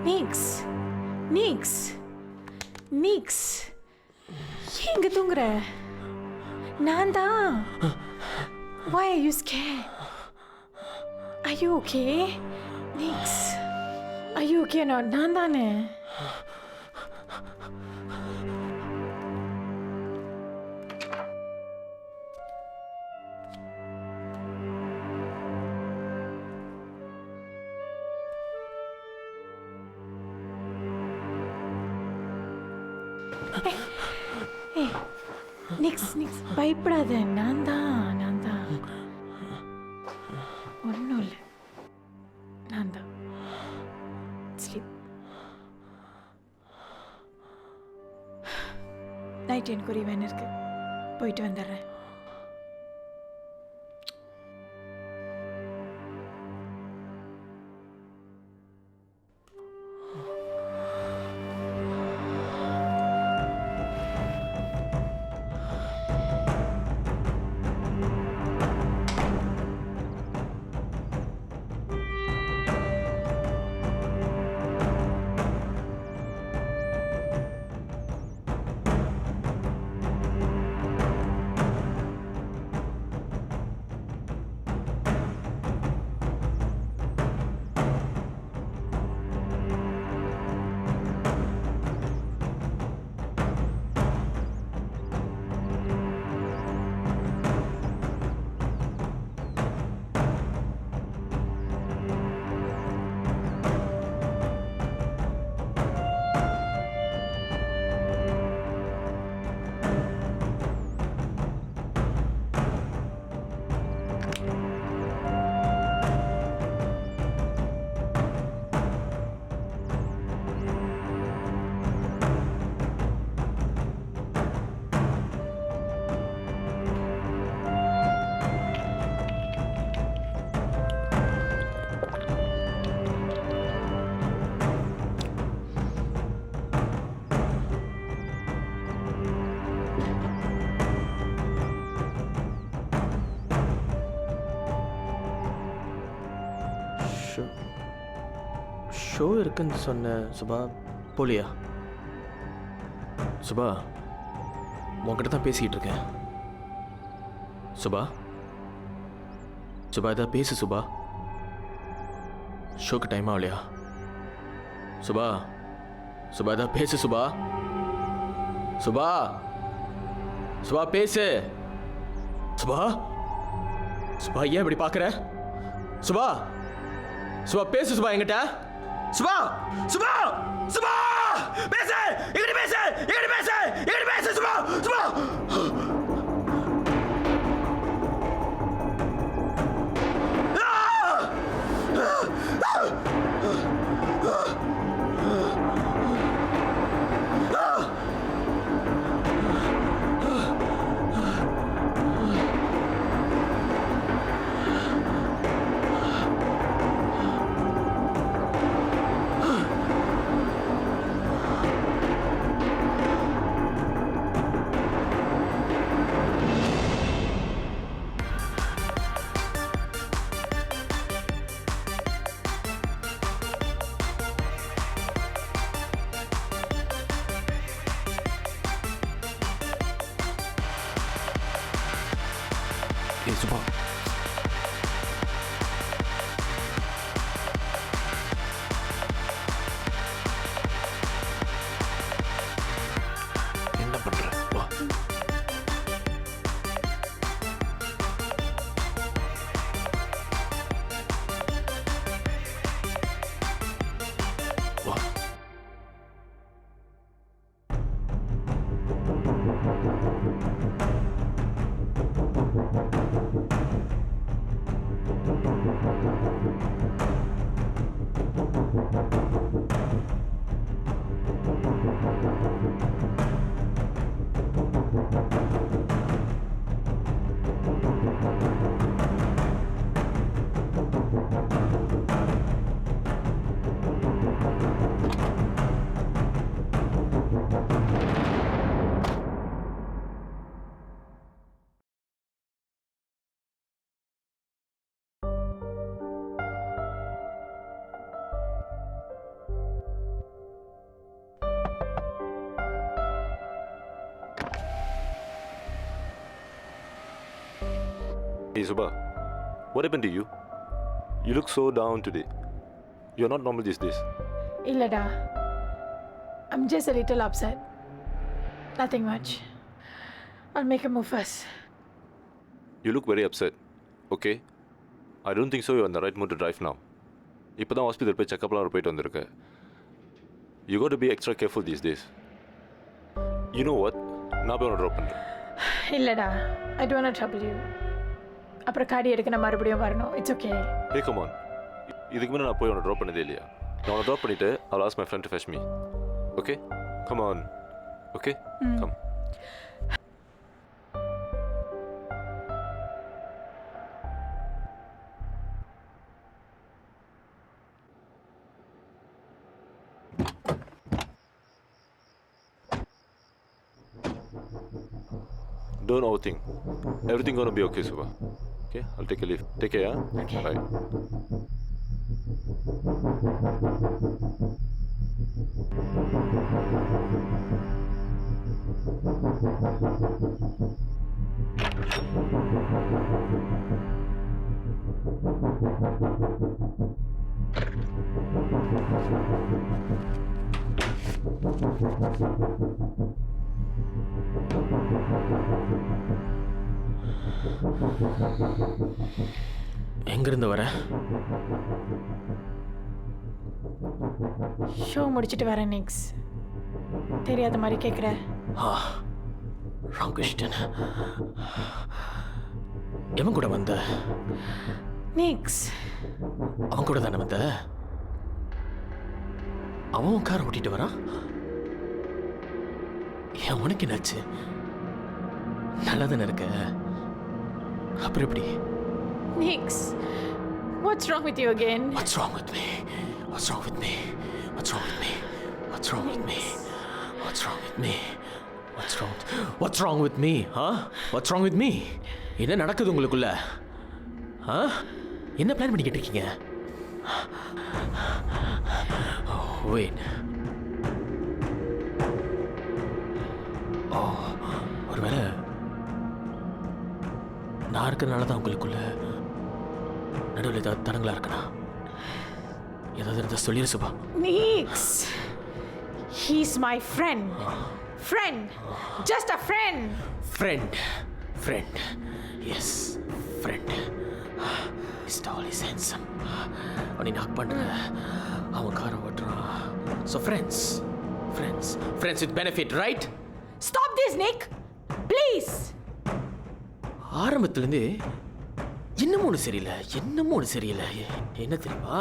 நிக்ஸ், நிக்ஸ், நிக்ஸ், ஏன் இங்க தூங்குற? நான் தான். Why are you scared? Are you okay? நிக்ஸ், are you okay or not? நான் தானே. நிக்ஸ், நிக்ஸ், பயப்படாத. நான் தான், நான் தான். ஒன்றும் இல்லை, நான் தான். ஸ்லீப். நைட் எனக்கு ஒரு வேன் இருக்கு, போயிட்டு வந்துடுறேன். ஷோ இருக்குன்னு சொன்ன சுபா போலியா? சுபா உன்கிட்ட தான் பேசிக்கிட்டு இருக்கேன். சுபா சுபா ஏதாவது பேசு சுபா. ஷோக்கு டைம் ஆகலையா? சுபா சுபா ஏதாவது பேசு சுபா. சுபா சுபா பேசு. சுபா சுபா ஏன் இப்படி பார்க்குற? சுபா சுபா பேசு சுபா என்கிட்ட. சுபா சுபா சுபா பேசு. எங்கிட்ட பேசு, எங்கிட்ட பேசு, எங்கிட்ட பேசு சுபா. சுபா சுபா என்ன பண்ற? வா. வா. Hey Subha, what happened to you? You look so down today. You're not normal these days. இல்லடா, I'm just a little upset. Nothing much. I'll make a move first. You look very upset. Okay? I don't think so you're in the right mood to drive now. இப்போ தான் ஹாஸ்பிட்டல் போய் செக்கப்லாம் போயிட்டு வந்திருக்க. You got to be extra careful these days. You know what? நான் போய் ட்ராப் பண்ணுறேன். இல்லடா, I don't want to trouble you. அப்புறம் காடி எடுக்க நான் மறுபடியும் வரணும். It's okay. Hey, come on. இதுக்கு முன்னே நான் போய் உன்னை ட்ராப் பண்ணதே இல்லையா? நான் உன்னை ட்ராப் பண்ணிவிட்டு I'll ask my friend to fetch me. Okay? Come on. Okay? Come. Don't overthink. Everything gonna be okay, Subha. Okay? I'll take a leave. Take care, huh? Okay. Bye. எங்கிருந்து வர? ஷோ முடிச்சிட்டு வரேன் நிக்ஸ். தெரியாத மாதிரி கேட்குற. ராமகிருஷ்ணன் எவன் கூட வந்த? நிக்ஸ், அவன் கூட தானே வந்த? அவன் காரை ஓட்டிட்டு வரான். ஏன் உனக்கு என்னாச்சு? நல்லா தானே இருக்க. அப்புறம் எப்படி? Nix, what's wrong with you again? What's wrong with me? What's wrong with me? What's wrong with me? What's wrong with me? What's wrong with me? What's wrong with me? Huh? What's wrong with me? என்ன நடக்குது உங்களுக்குள்ள? என்ன பிளான் பண்ணிக்கிட்டு இருக்கீங்க? வெயிட். ஓ, ஒருவேளை நான் இருக்கிறதுனால தான் உங்களுக்குள்ள நடுவில் ஏதாவது தடங்களா இருக்கனா? ஏதாவது இருந்தால் சொல்லிடு Subha. Nix. He's my friend. Friend. Just a friend. Friend. Yes, friend. Is tall, is handsome. அவனை நாக் பண்ணுற, அவன் காரை ஓட்டுறான். So friends with benefit, right? Stop this, Nick. Please. ஆரம்பத்துலேருந்து என்னமோ ஒன்று சரியில்லை. என்ன தெரியுமா?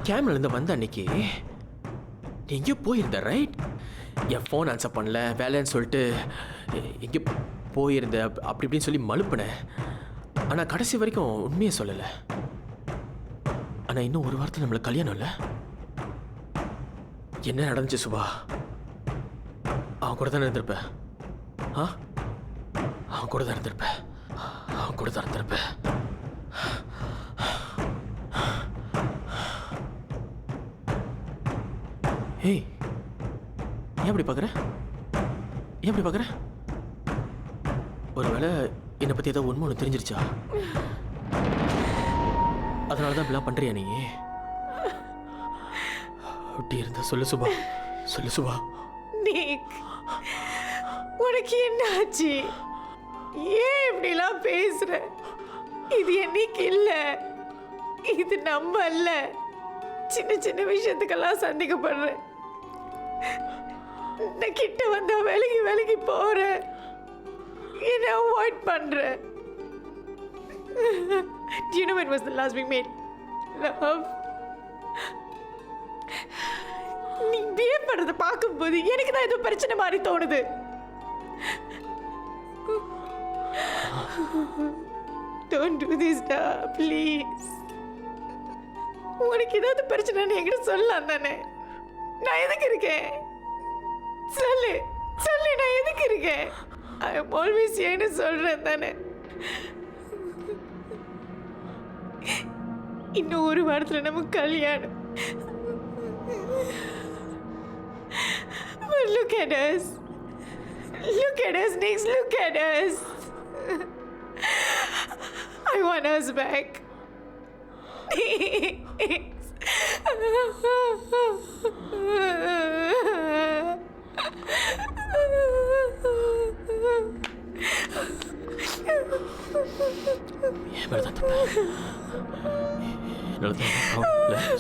கேமராலேருந்து வந்த அன்னைக்கு நீ எங்கேயோ போயிருந்த, ரைட்? என் ஃபோன் ஆன்சர் பண்ணல, வேலைன்னு சொல்லிட்டு எங்கே போயிருந்த அப்படி இப்படின்னு சொல்லி மழுப்பினேன். ஆனால் கடைசி வரைக்கும் உண்மையை சொல்லலை. ஆனால் இன்னும் ஒரு வாரத்தில் நம்மளுக்கு கல்யாணம் இல்லை. என்ன நடந்துச்சு சுபா? அவன் கூட தானே இருந்திருப்பேன். அவன் கூட தான் இருந்திருப்பேன். ஏய், ஏன் அப்படி பார்க்குற? ஒருவேளை என்னை பற்றி ஏதாவது உண்மை ஒன்று தெரிஞ்சிருச்சா? அதனால தான் இப்படிலாம் பண்ணுறியா நீ? அப்படி இருந்தா சொல்லு சுபா. Nick. உனக்கு என்னாச்சு? ஏன் இப்படிலாம் பேசுற? இது என்னைக்கு இல்லை, இது நம்ம அல்ல. சின்ன விஷயத்துக்கெல்லாம் சந்தேகப்படுறேன். நான் கிட்ட வந்தா விலகி போறேன். என்ன அவாய்ட் பண்றேன். Do you know when was the last we made love? நீ பிஹேவ் பண்றத பார்க்கும்போது எனக்கு தான் ஏதோ பிரச்சனை மாதிரி தோணுது. Don't do this, da, please. உனக்கு ஏதாவது பிரச்சனைன்னு என்கிட்ட சொல்லலாம் தானே? நான் எதுக்கு இருக்கேன்? சொல்லு, நான் எதுக்கு இருக்கேன்? ஐ எம் ஆல்வேஸ் ஏன்னு சொல்றேன் தானே? இன்னும் ஒரு வாரத்தில் நமக்கு கல்யாணம். But look at us, Nix, look at us. I want us back.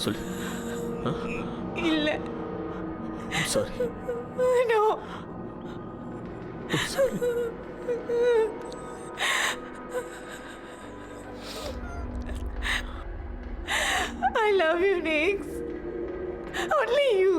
சொல்லு. இல்ல. Sorry. No. I love you, Nix. Only you.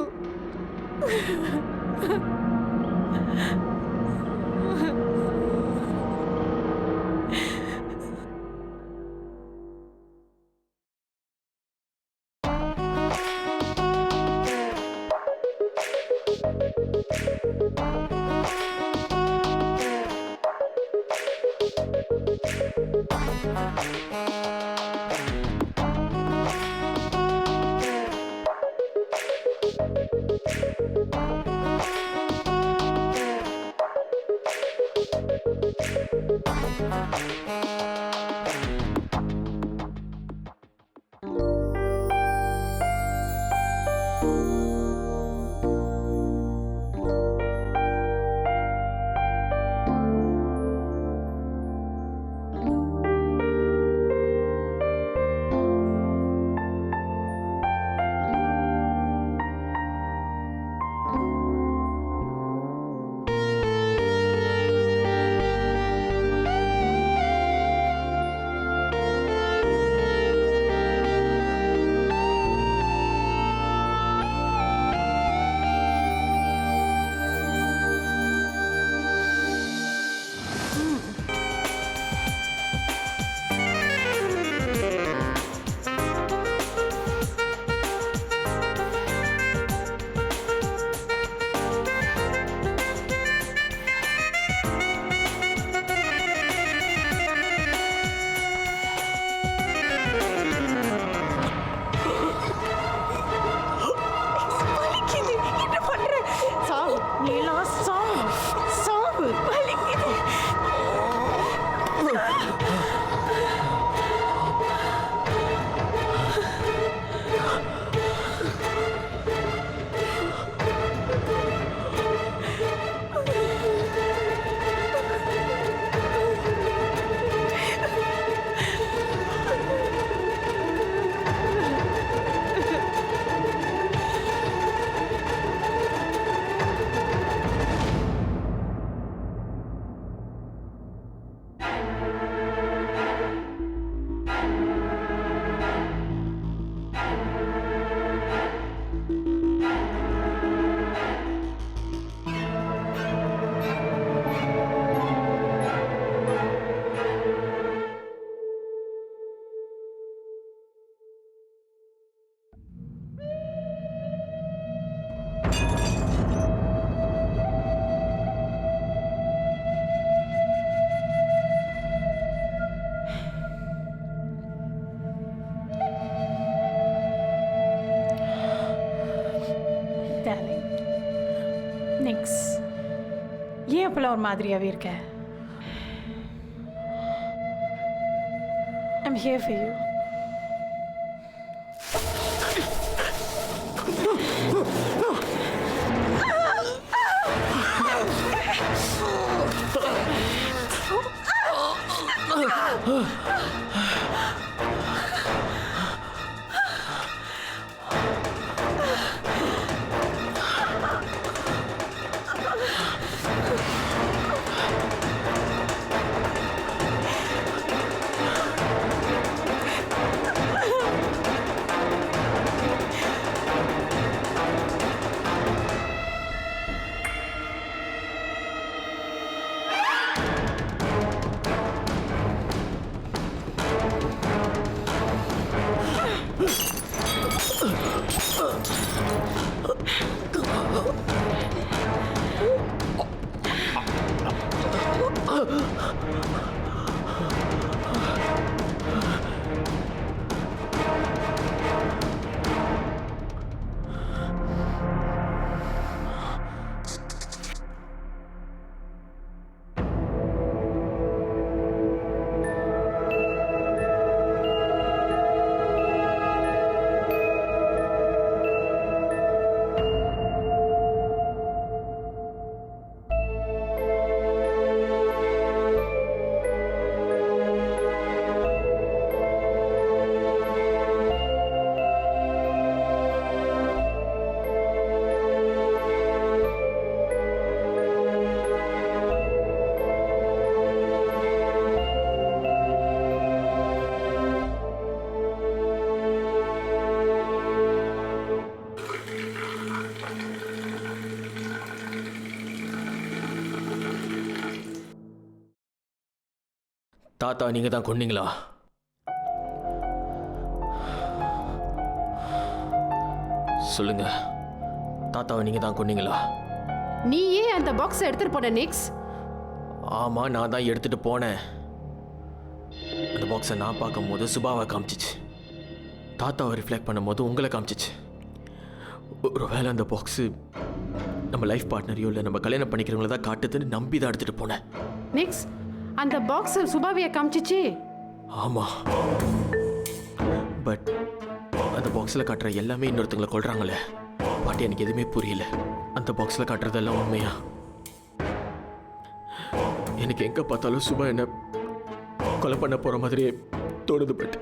நெக்ஸ் ஏன் அப்பெல்லாம் ஒரு மாதிரியாகவே இருக்க? I'm here for you. தாத்தா நீங்கள் தான் கொன்னீங்களா? சொல்லுங்க, தாத்தாவை நீங்கள் தான் கொன்னீங்களா? நீ ஏன் அந்த பாக்ஸை எடுத்துட்டு போன நெக்ஸ்? ஆமாம், நான் தான் எடுத்துகிட்டு போனேன். அந்த பாக்ஸை நான் பார்க்கும்போது சுபாவை காமிச்சிச்சு, தாத்தாவை ரிஃப்ளெக்ட் பண்ணும்போது உங்களை காமிச்சிச்சு. ஒரு வேளை அந்த பாக்ஸு நம்ம லைஃப் பார்ட்னரையோ இல்லை நம்ம கல்யாணம் பண்ணிக்கிறவங்கள தான் காட்டுதுன்னு நம்பி தான் எடுத்துகிட்டு போனேன். நெக்ஸ் அந்த பாக்ஸை சுபாவியை காமிச்சிச்சு. ஆமாம், பட் அந்த பாக்ஸில் காட்டுற எல்லாமே இன்னொருத்தங்களை கொள்றாங்களே பாட்டி, எனக்கு எதுவுமே புரியல. அந்த பாக்ஸில் காட்டுறதெல்லாம் உண்மையா? எனக்கு எங்கே பார்த்தாலும் சுபா என்ன கொலை பண்ண போகிற மாதிரியே தோணுது. பட்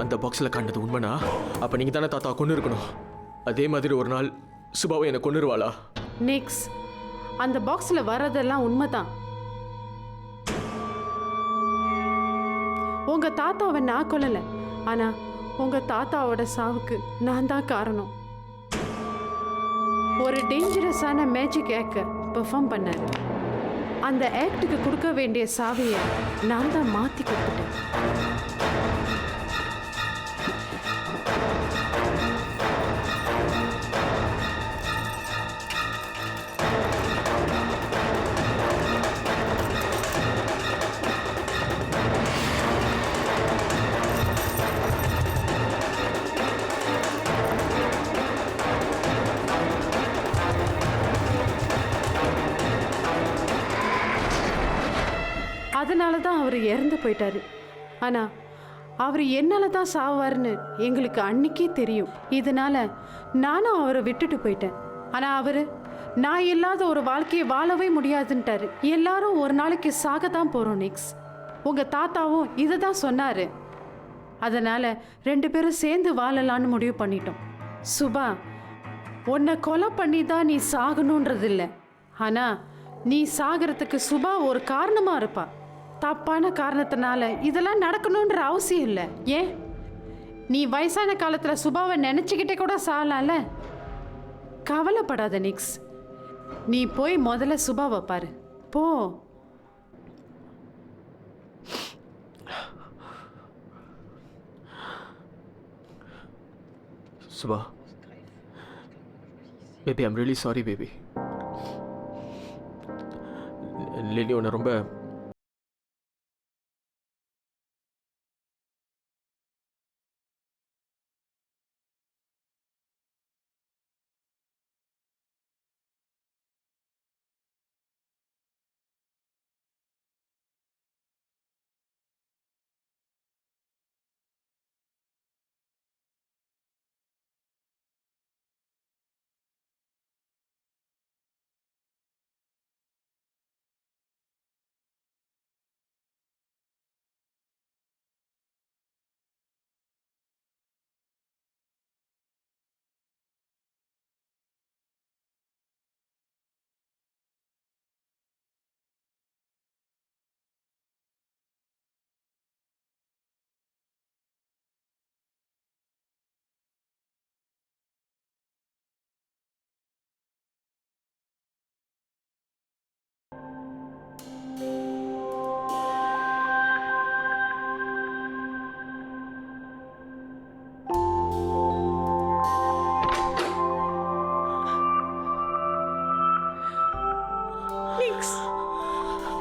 அந்த பாக்ஸில் காண்டது உண்மைனா அப்போ நீங்கள் தானே தாத்தா கொண்டு இருக்கணும். அதே மாதிரி ஒரு நாள் சுபாவை என்னை கொண்டுருவாளா? நெக்ஸ் அந்த பாக்ஸில் வர்றதெல்லாம் உண்மைதான். உங்க தாத்தாவை நான் கொல்லல, ஆனா உங்க தாத்தாவோட சாவுக்கு நான் தான் காரணம். ஒரு டேஞ்சரஸான மேஜிக் ஆக்டை பெர்ஃபார்ம் பண்ணாரு. அந்த ஆக்டுக்கு கொடுக்க வேண்டிய சாவியை நான் தான் மாற்றி கொடுத்துட்டேன். அதனால தான் அவர் இறந்து போயிட்டாரு. ஆனால் அவர் என்னால் தான் சாவார்னு எங்களுக்கு அன்னைக்கே தெரியும். இதனால நானும் அவரை விட்டுட்டு போயிட்டேன். ஆனால் அவர் நான் இல்லாத ஒரு வாழ்க்கையை வாழவே முடியாதுன்ட்டாரு. எல்லாரும் ஒரு நாளைக்கு சாகத்தான் போகிறோம் நெக்ஸ். உங்கள் தாத்தாவும் இதை தான் சொன்னார். அதனால் 2 பேரும் சேர்ந்து வாழலான்னு முடிவு பண்ணிட்டோம். சுபா, உன்னை கொலை பண்ணி தான் நீ சாகணுன்றது இல்லை. ஆனால் நீ சாகிறதுக்கு சுபா ஒரு காரணமாக இருப்பா. தப்பான காரணத்தினால இதெல்லாம் நடக்கணுன்ற அவசியம் இல்லை. ஏன் நீ வயசான காலத்தில் சுபாவை நினச்சிக்கிட்டே கூட சாகலாம்ல. கவலைப்படாத நிக்ஸ், நீ போய் முதல்ல சுபாவை பாரு. போ. Subha, baby, I'm really sorry baby. Lily உன்னை ரொம்ப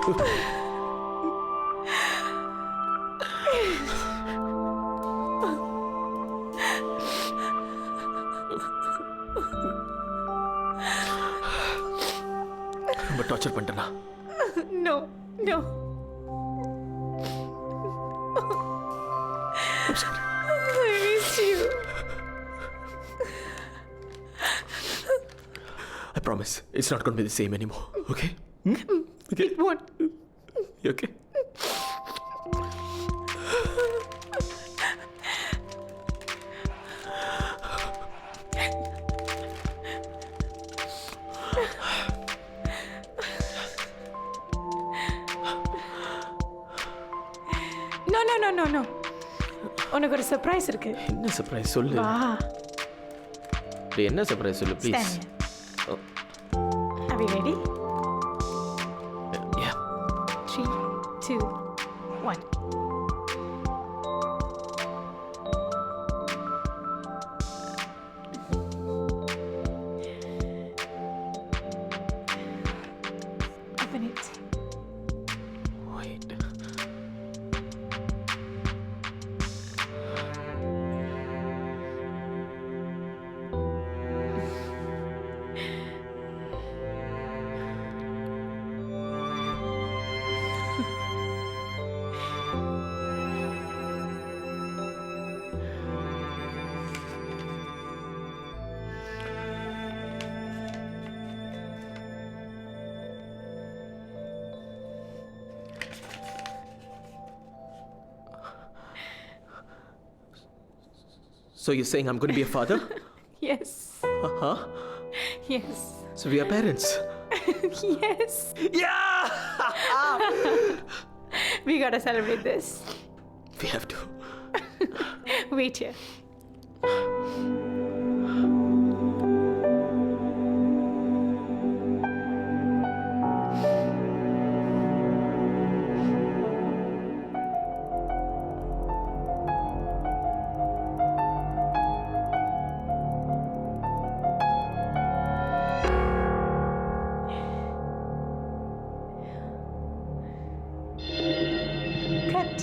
ரொம்ப டார்ச்சர் பண்ணிட்டேனா? No, no. I'm sorry. I miss you. I promise it's not going to be the same anymore. Okay? Okay. It won't. You okay? No. உனக்கு ஒரு சர்ப்ரைஸ் இருக்கு. என்ன சர்ப்ரைஸ் சொல்லு. வா. என்ன சர்ப்ரைஸ் சொல்லு please. Are we ready? Yeah. 3, 2, 1. Open it. Wait. So you're saying I'm going to be a father? Yes. Huh? Yes. So we are parents. Yes. Yeah! We gotta celebrate this. We have to. Wait here. Cut.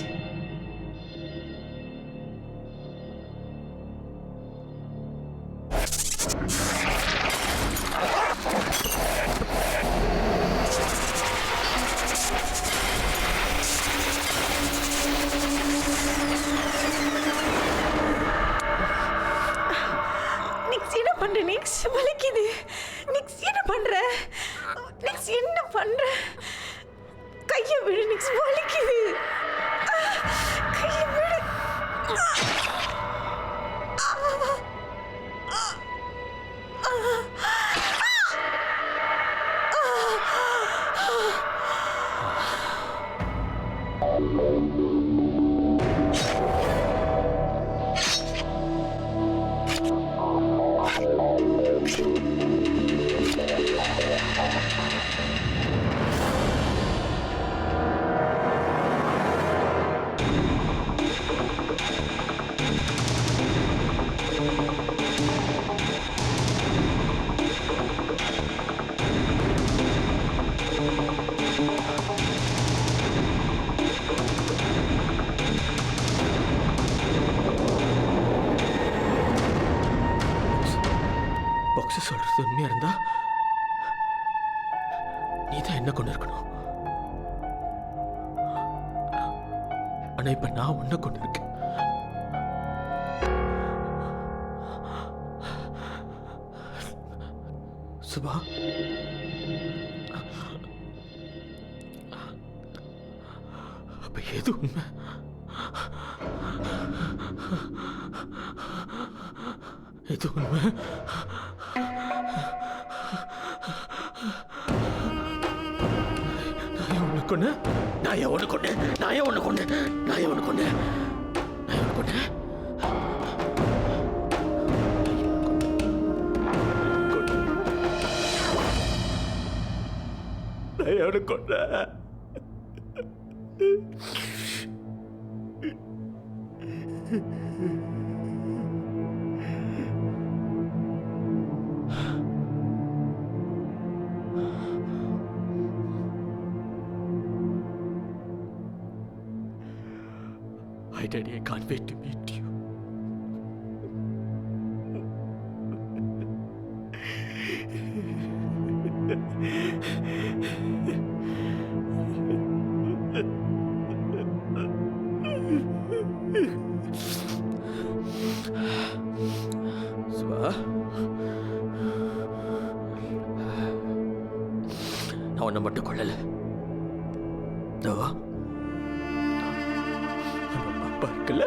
Next என்ன பண்ற நெக்ஸ்ட் வலிக்குது. நெக்ஸ்ட் என்ன பண்ற? நெக்ஸ்ட் என்ன பண்ற? கையை விடு நெக்ஸ்ட் வலிக்குது. கையை விடு. பாக்ஸ் சொல்றது உண்மையா இருந்தா நீ தான் என்ன கொண்டு இருக்கணும். ஆனா இப்ப நான் உன்னை கொண்டு இருக்கேன். சுபா, அப்ப எது உண்மை? எது உண்மை? நான் ஏன் உன்னை கொண்டு? நான் ஏன் உன்னை கொண்டு? நான் ஏன் உன்னை கொண்டு? நான் ஏன் உன்னை கொண்டு? நான் ஏன் உன்னை கொண்டு? Bye, Daddy. I can't wait to meet you. Suba. நான் உன்னை மட்டும் கொள்ளல. நம்ம அப்பா இருக்குல்ல,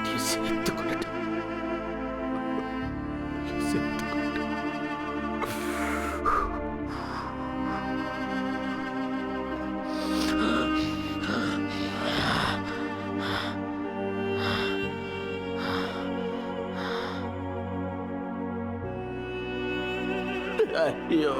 நீ சேர்த்து கொள்ளட்ட. சேர்த்து கொள்ளட்ட. ஐயோ,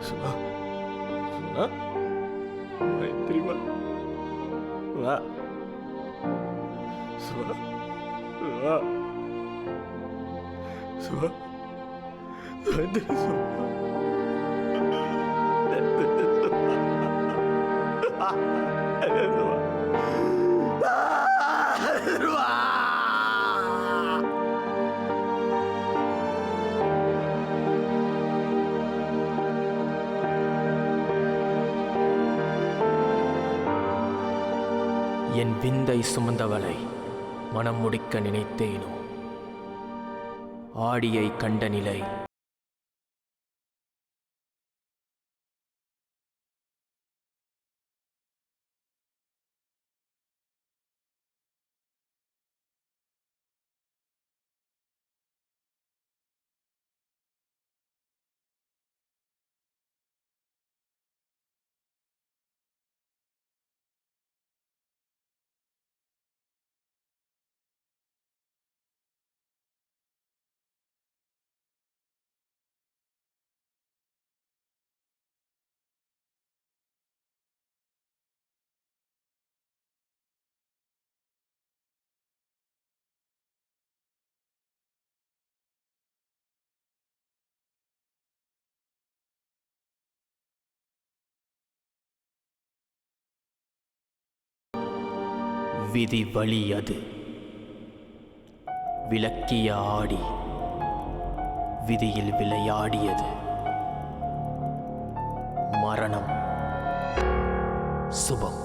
சுபா, சுபா, தெரியுமா? வா சுபா, சுபா, சுபா, வந்துடு சுபா. என் விந்தை சுமந்தவளை மனம் முடிக்க நினைத்தேனோ, ஆடியை கண்ட நிலை விதி வழி அது விளக்கிய ஆடி விதியில் விளையாடியது மரணம் சுபம்.